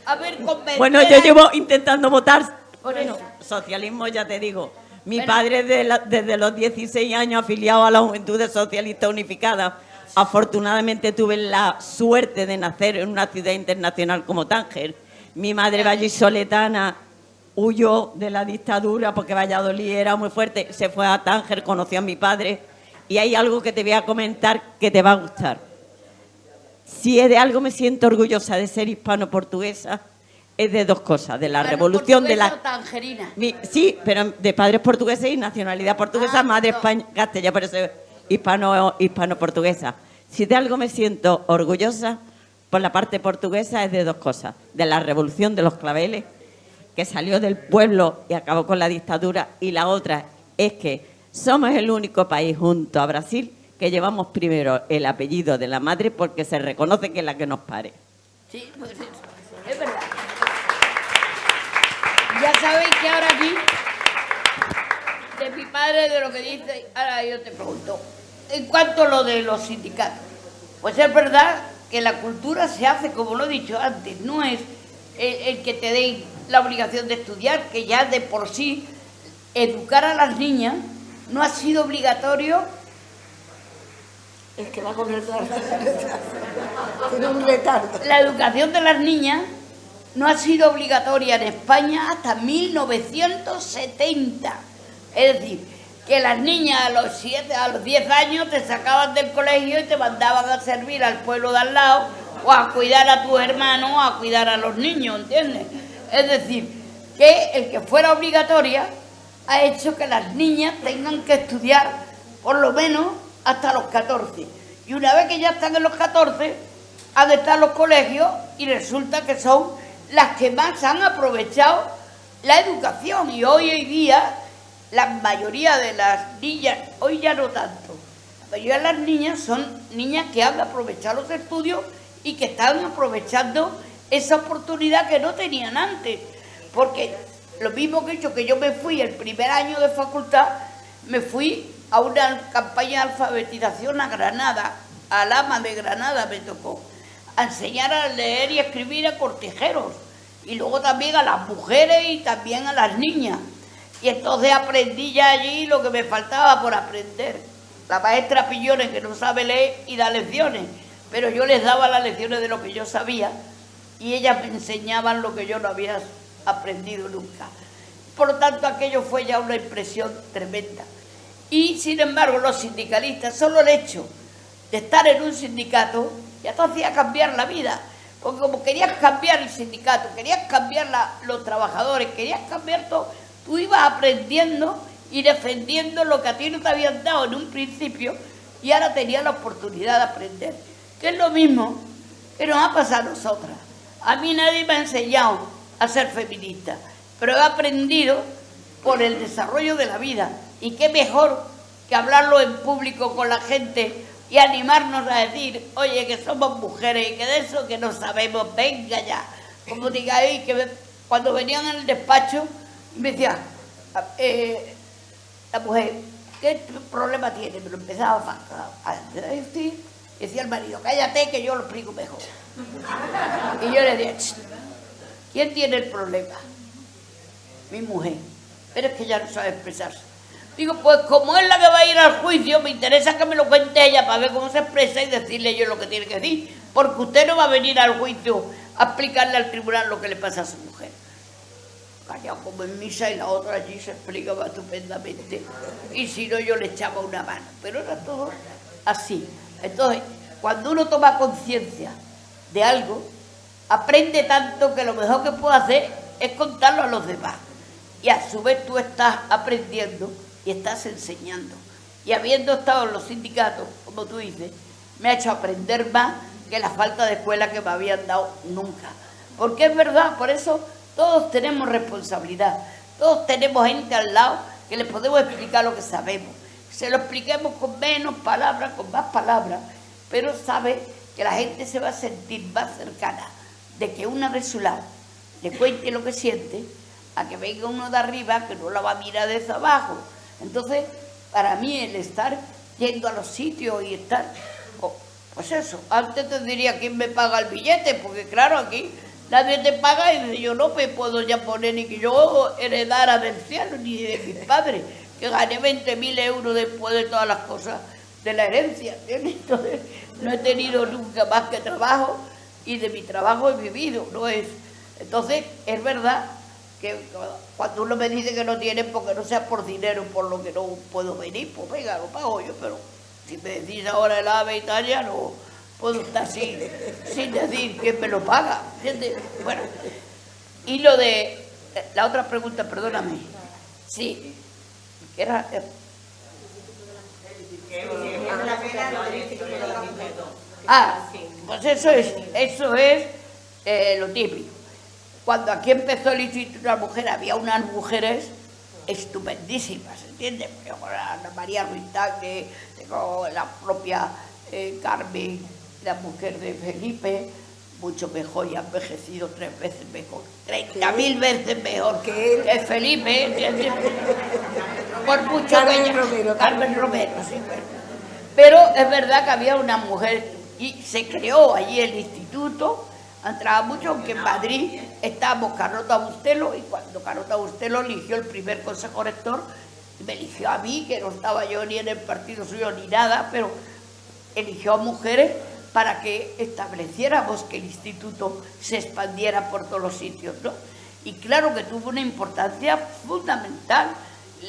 A ver, convencer. Bueno, yo llevo intentando votar. Bueno, socialismo, ya te digo. Mi padre desde los 16 años afiliado a la Juventud Socialista Unificada. Afortunadamente tuve la suerte de nacer en una ciudad internacional como Tánger. Mi madre vallisoletana huyó de la dictadura porque Valladolid era muy fuerte. Se fue a Tánger, conoció a mi padre. Y hay algo que te voy a comentar que te va a gustar. Si es de algo me siento orgullosa de ser hispano-portuguesa, es de dos cosas, de la revolución de la... tangerina. Sí, pero de padres portugueses y nacionalidad portuguesa, madre castellana, por eso hispano-portuguesa. Si de algo me siento orgullosa por la parte portuguesa es de dos cosas, de la revolución de los claveles, que salió del pueblo y acabó con la dictadura, y la otra es que somos el único país junto a Brasil que llevamos primero el apellido de la madre porque se reconoce que es la que nos pare. Sí, pues es verdad. Ya sabéis que ahora aquí, de mi padre, de lo que dice, ahora yo te pregunto, en cuanto a lo de los sindicatos, Pues es verdad que la cultura se hace, como lo he dicho antes, no es el que te dé la obligación de estudiar, que ya de por sí educar a las niñas no ha sido obligatorio. El que va con retardo. Tiene un retardo. La educación de las niñas no ha sido obligatoria en España hasta 1970. Es decir, que las niñas a los 10 años te sacaban del colegio y te mandaban a servir al pueblo de al lado, o a cuidar a tus hermanos, o a cuidar a los niños, ¿entiendes? Es decir, que el que fuera obligatoria ha hecho que las niñas tengan que estudiar por lo menos hasta los 14. Y una vez que ya están en los 14, han de estar en los colegios y resulta que son las que más han aprovechado la educación. Y hoy en día, la mayoría de las niñas, hoy ya no tanto, la mayoría de las niñas son niñas que han aprovechado los estudios y que están aprovechando esa oportunidad que no tenían antes. Porque lo mismo que he hecho, que yo me fui el primer año de facultad, me fui a una campaña de alfabetización a Granada, a Lama de Granada me tocó, a enseñar a leer y escribir a cortijeros, y luego también a las mujeres y también a las niñas. Y entonces aprendí ya allí lo que me faltaba por aprender. La maestra Pillones, que no sabe leer y da lecciones, pero yo les daba las lecciones de lo que yo sabía y ellas me enseñaban lo que yo no había aprendido nunca. Por lo tanto, aquello fue ya una impresión tremenda. Y, sin embargo, los sindicalistas, solo el hecho de estar en un sindicato ya te hacía cambiar la vida. Porque como querías cambiar el sindicato, querías cambiar los trabajadores, querías cambiar todo, tú ibas aprendiendo y defendiendo lo que a ti no te habían dado en un principio y ahora tenías la oportunidad de aprender. Que es lo mismo que nos ha pasado a nosotras. A mí nadie me ha enseñado a ser feminista, pero he aprendido por el desarrollo de la vida. Y qué mejor que hablarlo en público con la gente y animarnos a decir, oye, que somos mujeres y que de eso que no sabemos, venga ya. Como digáis, que cuando venían en el despacho, me decía, la mujer, ¿qué problema tiene? Me lo empezaba a decir, decía el marido, cállate que yo lo explico mejor. Y yo le decía, ¿quién tiene el problema? Mi mujer. Pero es que ella no sabe expresarse. Digo, pues como es la que va a ir al juicio, me interesa que me lo cuente ella para ver cómo se expresa y decirle yo lo que tiene que decir. Porque usted no va a venir al juicio a explicarle al tribunal lo que le pasa a su mujer. Callado como en misa y la otra allí se explicaba estupendamente. Y si no, yo le echaba una mano. Pero era todo así. Entonces, cuando uno toma conciencia de algo, aprende tanto que lo mejor que puede hacer es contarlo a los demás. Y a su vez tú estás aprendiendo y estás enseñando. Y habiendo estado en los sindicatos, como tú dices, me ha hecho aprender más que la falta de escuela que me habían dado nunca. Porque es verdad, por eso todos tenemos responsabilidad. Todos tenemos gente al lado que le podemos explicar lo que sabemos. Se lo expliquemos con menos palabras, con más palabras, pero sabe que la gente se va a sentir más cercana de que una de su lado le cuente lo que siente, a que venga uno de arriba que no la va a mirar desde abajo. Entonces, para mí el estar yendo a los sitios y estar, pues eso, antes te diría quién me paga el billete, porque claro, aquí nadie te paga y yo no me puedo ya poner ni que yo heredara del cielo ni de mis padres, que gané 20.000 euros después de todas las cosas de la herencia. Entonces, no he tenido nunca más que trabajo y de mi trabajo he vivido, ¿no es? Entonces, es verdad que cuando uno me dice que no tiene, porque no sea por dinero, por lo que no puedo venir, pues venga, lo pago yo, pero si me decís ahora el AVE Italia, no puedo estar sin decir quién me lo paga, ¿entiendes? Bueno, y lo de la otra pregunta, perdóname, sí, que era... pues eso es lo típico. Cuando aquí empezó el Instituto de la Mujer había unas mujeres estupendísimas, ¿entiendes? Ana María Ruiz Tagle, la propia Carmen, la mujer de Felipe, mucho mejor y ha envejecido 3 veces mejor, 30.000 veces mejor que Felipe, ¿entiendes? Por mucho que ella, Carmen Romero, sí, pero es verdad que había una mujer Y se creó allí el instituto, entraba mucho, aunque en Madrid estábamos Carlota Bustelo, y cuando Carlota Bustelo eligió el primer consejo rector, me eligió a mí, que no estaba yo ni en el partido suyo ni nada, pero eligió a mujeres para que estableciéramos que el instituto se expandiera por todos los sitios, ¿no? Y claro que tuvo una importancia fundamental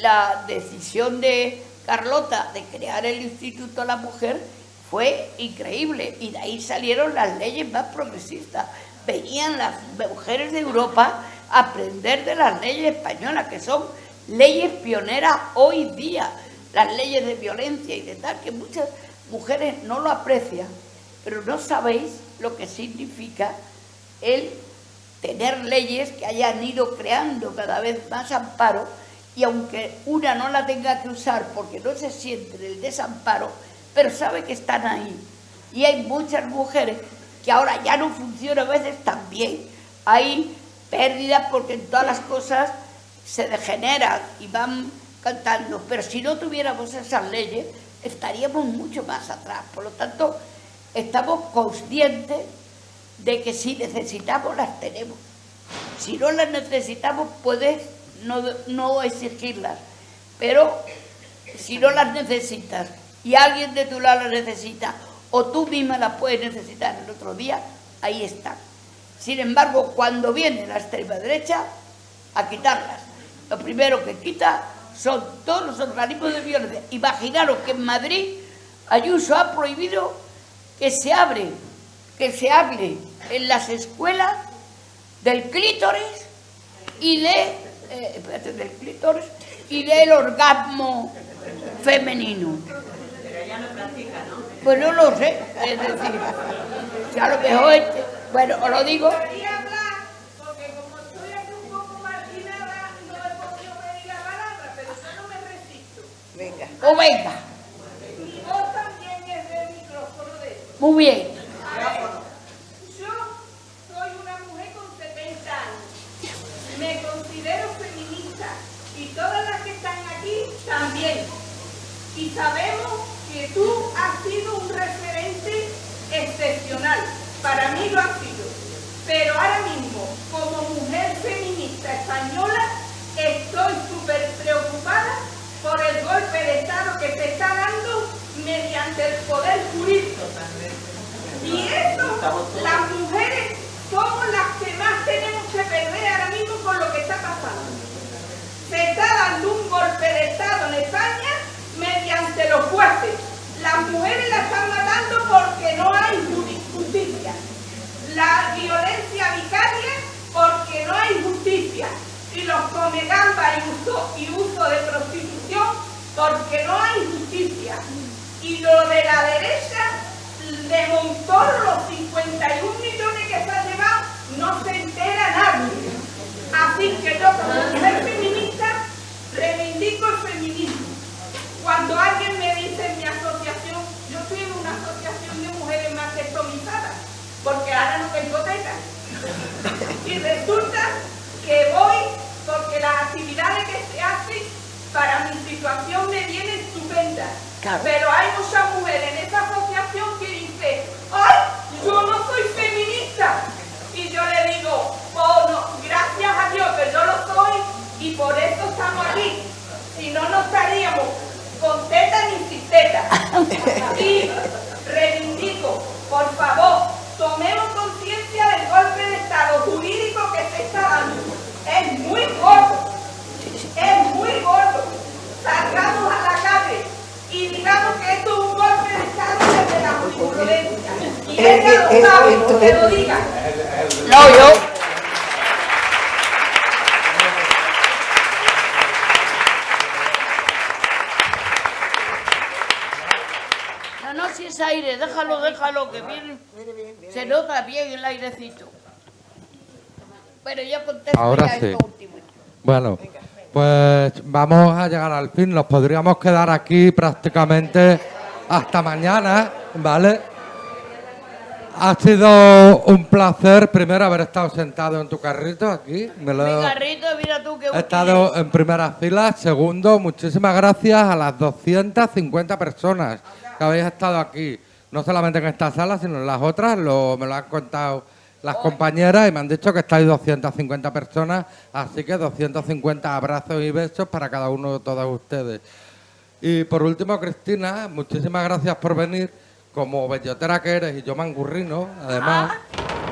la decisión de Carlota de crear el Instituto de la Mujer. Fue increíble, y de ahí salieron las leyes más progresistas. Venían las mujeres de Europa a aprender de las leyes españolas, que son leyes pioneras hoy día, las leyes de violencia y de tal, que muchas mujeres no lo aprecian, pero no sabéis lo que significa el tener leyes que hayan ido creando cada vez más amparo, y aunque una no la tenga que usar porque no se siente en el desamparo, pero sabe que están ahí. Y hay muchas mujeres que ahora ya no funciona, a veces también hay pérdidas porque en todas las cosas se degeneran y van cantando, pero si no tuviéramos esas leyes estaríamos mucho más atrás. Por lo tanto, estamos conscientes de que si necesitamos las tenemos. Si no las necesitamos puedes no exigirlas, pero si no las necesitas y alguien de tu lado las necesita, o tú misma las puedes necesitar el otro día, ahí están. Sin embargo, cuando viene la extrema derecha a quitarlas, lo primero que quita son todos los organismos de violencia. Imaginaros que en Madrid Ayuso ha prohibido que se hable en las escuelas del clítoris y del orgasmo femenino. Pero ella no practica, ¿no? Pues no lo sé, es decir, si a lo mejor, bueno, os lo digo. Venga. O venga. Mi voz también es del micrófono de él. Muy bien. Yo soy una mujer con 70 años. Me considero feminista y todas las que están aquí también. Y sabemos que tú has sido un referente excepcional. Para mí lo has sido. Pero ahora mismo, como mujer feminista española, estoy súper preocupada por el golpe de Estado que se está dando mediante el poder jurídico. Y eso, las mujeres somos las que más tenemos que perder ahora mismo con lo que está pasando. Se está dando un golpe de Estado en España mediante los jueces. Las mujeres la están matando porque no hay justicia. La violencia vicaria porque no hay justicia. Y los comegambas y uso de prostitución porque no hay justicia. Y lo de la derecha, de Montoro, los 51 millones que se han llevado, no se entera nadie. Así que yo, como mujer feminista, reivindico el feminismo. Cuando alguien me dice en mi asociación, yo estoy en una asociación de mujeres mastectomizadas, porque ahora no tengo tetas. Y resulta que voy porque las actividades que se hacen para mi situación me vienen estupendas. Claro. Pero hay muchas mujeres en esa asociación que dicen, ¡ay, yo no soy feminista! Y yo le digo, oh, no, gracias a Dios que yo lo soy y por eso estamos aquí. Si no, no estaríamos con teta ni sin teta. Y reivindico, por favor, tomemos conciencia del golpe de Estado jurídico que se está dando. Es muy gordo, es muy gordo. Salgamos a la calle y digamos que esto es un golpe de Estado desde la jurisprudencia. Y ella lo sabe, que lo diga. No, yo. No, si es aire, déjalo, que viene. Se nota bien el airecito. Pero yo contesto ahora ya sí. esto último. Bueno, pues vamos a llegar al fin. Nos podríamos quedar aquí prácticamente hasta mañana, ¿vale? Ha sido un placer primero haber estado sentado en tu carrito aquí. Mi carrito, mira tú que He estado en primera fila. Segundo, muchísimas gracias a las 250 personas que habéis estado aquí. no solamente en esta sala, sino en las otras, me lo han contado las compañeras y me han dicho que estáis 250 personas, así que 250 abrazos y besos para cada uno de todas ustedes. Y por último, Cristina, muchísimas gracias por venir. Como bellotera que eres y yo mangurrino, además,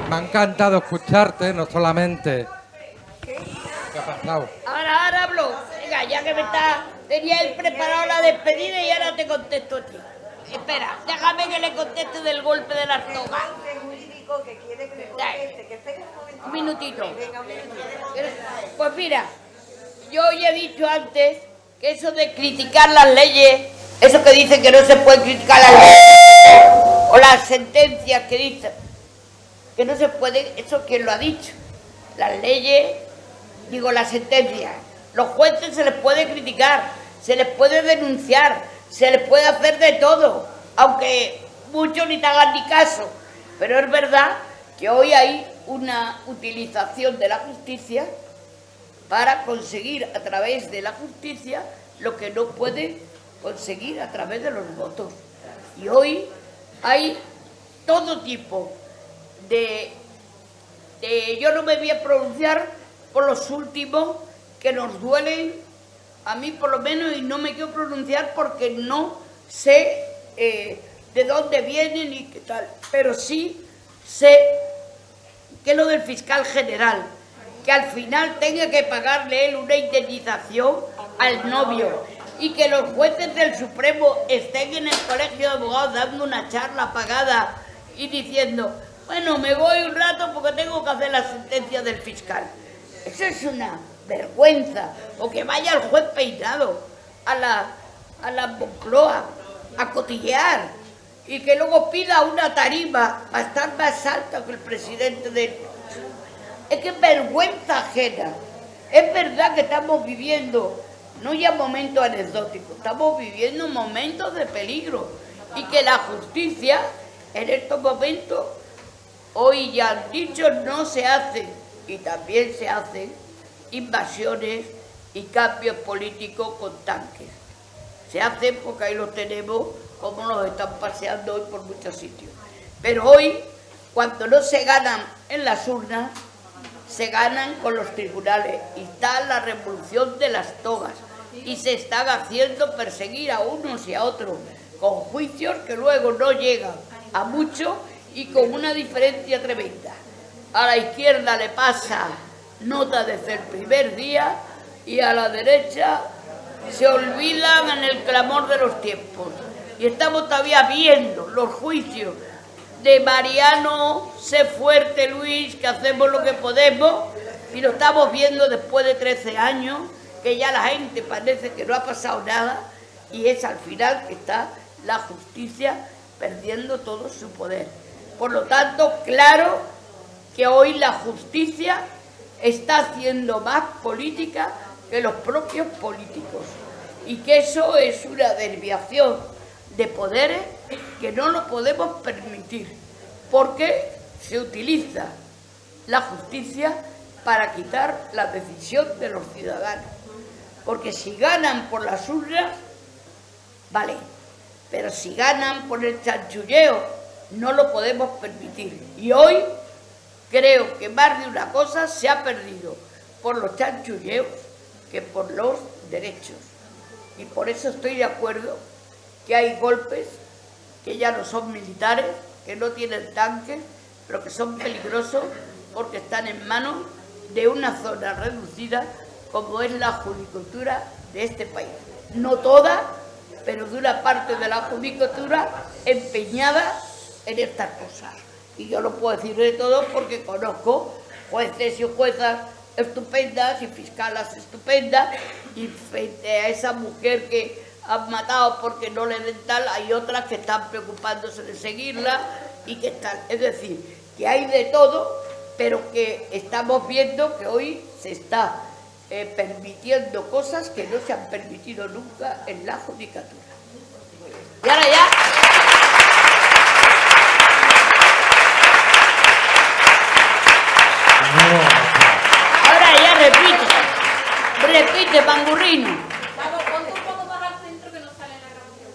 me ha encantado escucharte, no solamente... ¿Qué ha pasado? Ahora hablo. Venga, ya que tenía él preparado la despedida y ahora te contesto a ti. Espera, déjame que le conteste del golpe de las togas. Un minutito. Pues mira, yo ya he dicho antes que eso de criticar las leyes, eso que dicen que no se puede criticar las leyes, o las sentencias que dicen que no se puede, eso quién lo ha dicho. Las leyes, digo las sentencias, los jueces se les puede criticar, se les puede denunciar, se les puede hacer de todo, aunque muchos ni te hagan ni caso. Pero es verdad que hoy hay una utilización de la justicia para conseguir a través de la justicia lo que no puede conseguir a través de los votos. Y hoy hay todo tipo de yo no me voy a pronunciar por los últimos que nos duelen, a mí por lo menos, y no me quiero pronunciar porque no sé de dónde vienen y qué tal, pero sí sé que lo del fiscal general, que al final tenga que pagarle él una indemnización al novio y que los jueces del Supremo estén en el colegio de abogados dando una charla pagada y diciendo, bueno, me voy un rato porque tengo que hacer la sentencia del fiscal. Eso es una vergüenza. O que vaya el juez peinado a la Moncloa a cotillear y que luego pida una tarima para estar más alta que el presidente de... Es que es vergüenza ajena. Es verdad que estamos viviendo, no ya momentos anecdóticos, estamos viviendo momentos de peligro y que la justicia en estos momentos, hoy ya han dicho, no se hacen, y también se hacen invasiones y cambios políticos con tanques. Se hacen porque ahí los tenemos, como nos están paseando hoy por muchos sitios. Pero hoy, cuando no se ganan en las urnas, se ganan con los tribunales. Y está la revolución de las togas. Y se están haciendo perseguir a unos y a otros, con juicios que luego no llegan a mucho y con una diferencia tremenda. A la izquierda le pasa nota desde el primer día y a la derecha se olvidan en el clamor de los tiempos. Y estamos todavía viendo los juicios de Mariano, sé fuerte Luis, que hacemos lo que podemos, y lo estamos viendo después de 13 años, que ya la gente parece que no ha pasado nada, y es al final que está la justicia perdiendo todo su poder. Por lo tanto, claro que hoy la justicia está haciendo más política que los propios políticos, y que eso es una desviación de poderes que no lo podemos permitir, porque se utiliza la justicia para quitar la decisión de los ciudadanos. Porque si ganan por las urnas, vale, pero si ganan por el chanchulleo, no lo podemos permitir. Y hoy creo que más de una cosa se ha perdido por los chanchulleos que por los derechos. Y por eso estoy de acuerdo que hay golpes que ya no son militares, que no tienen tanques, pero que son peligrosos porque están en manos de una zona reducida como es la judicatura de este país. No toda, pero de una parte de la judicatura empeñada en estas cosas. Y yo lo puedo decir de todo porque conozco jueces y juezas estupendas y fiscalas estupendas, y frente a esa mujer que han matado porque no le den tal, hay otras que están preocupándose de seguirla y que están, es decir, que hay de todo, pero que estamos viendo que hoy se está permitiendo cosas que no se han permitido nunca en la judicatura. Y ahora ya... Ahora ya repite, mangurrino. Vamos, ponte un poco más al centro que no sale en la grabación.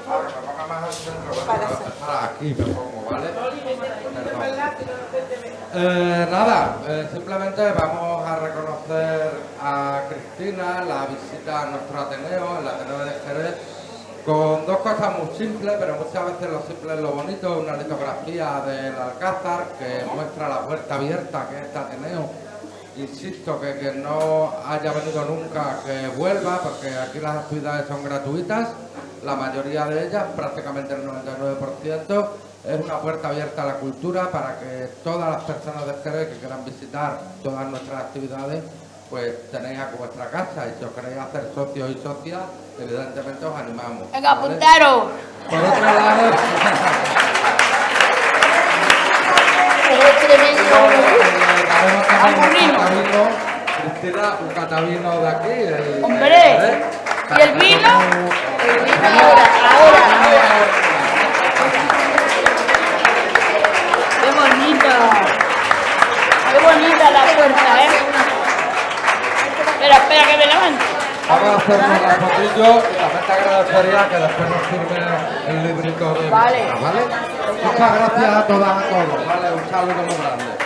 Ahora, más al aquí me pongo, ¿vale? Nada, simplemente vamos a reconocer a Cristina la visita a nuestro Ateneo, el Ateneo de Jerez, con dos cosas muy simples, pero muchas veces lo simple es lo bonito, una litografía del Alcázar que muestra la puerta abierta que es este Ateneo. Insisto que quien no haya venido nunca que vuelva, porque aquí las actividades son gratuitas, la mayoría de ellas, prácticamente el 99%, es una puerta abierta a la cultura para que todas las personas de Jerez que quieran visitar todas nuestras actividades, pues tenéis aquí vuestra casa, y si os queréis hacer socios y socias, evidentemente os animamos. Venga, ¿vale? Apuntaros. Por otro lado, Cristina, un catavino de aquí. ¡Hombre! ¿Y el vino? El vino ahora. ¡Qué bonita! ¡Qué bonita la puerta, Espera, que me levante. Vamos a hacernos la fotillo y también te agradecería que después nos firme el librito de visita, ¿vale? Muchas gracias a todas, a todos, ¿vale? Un saludo muy grande.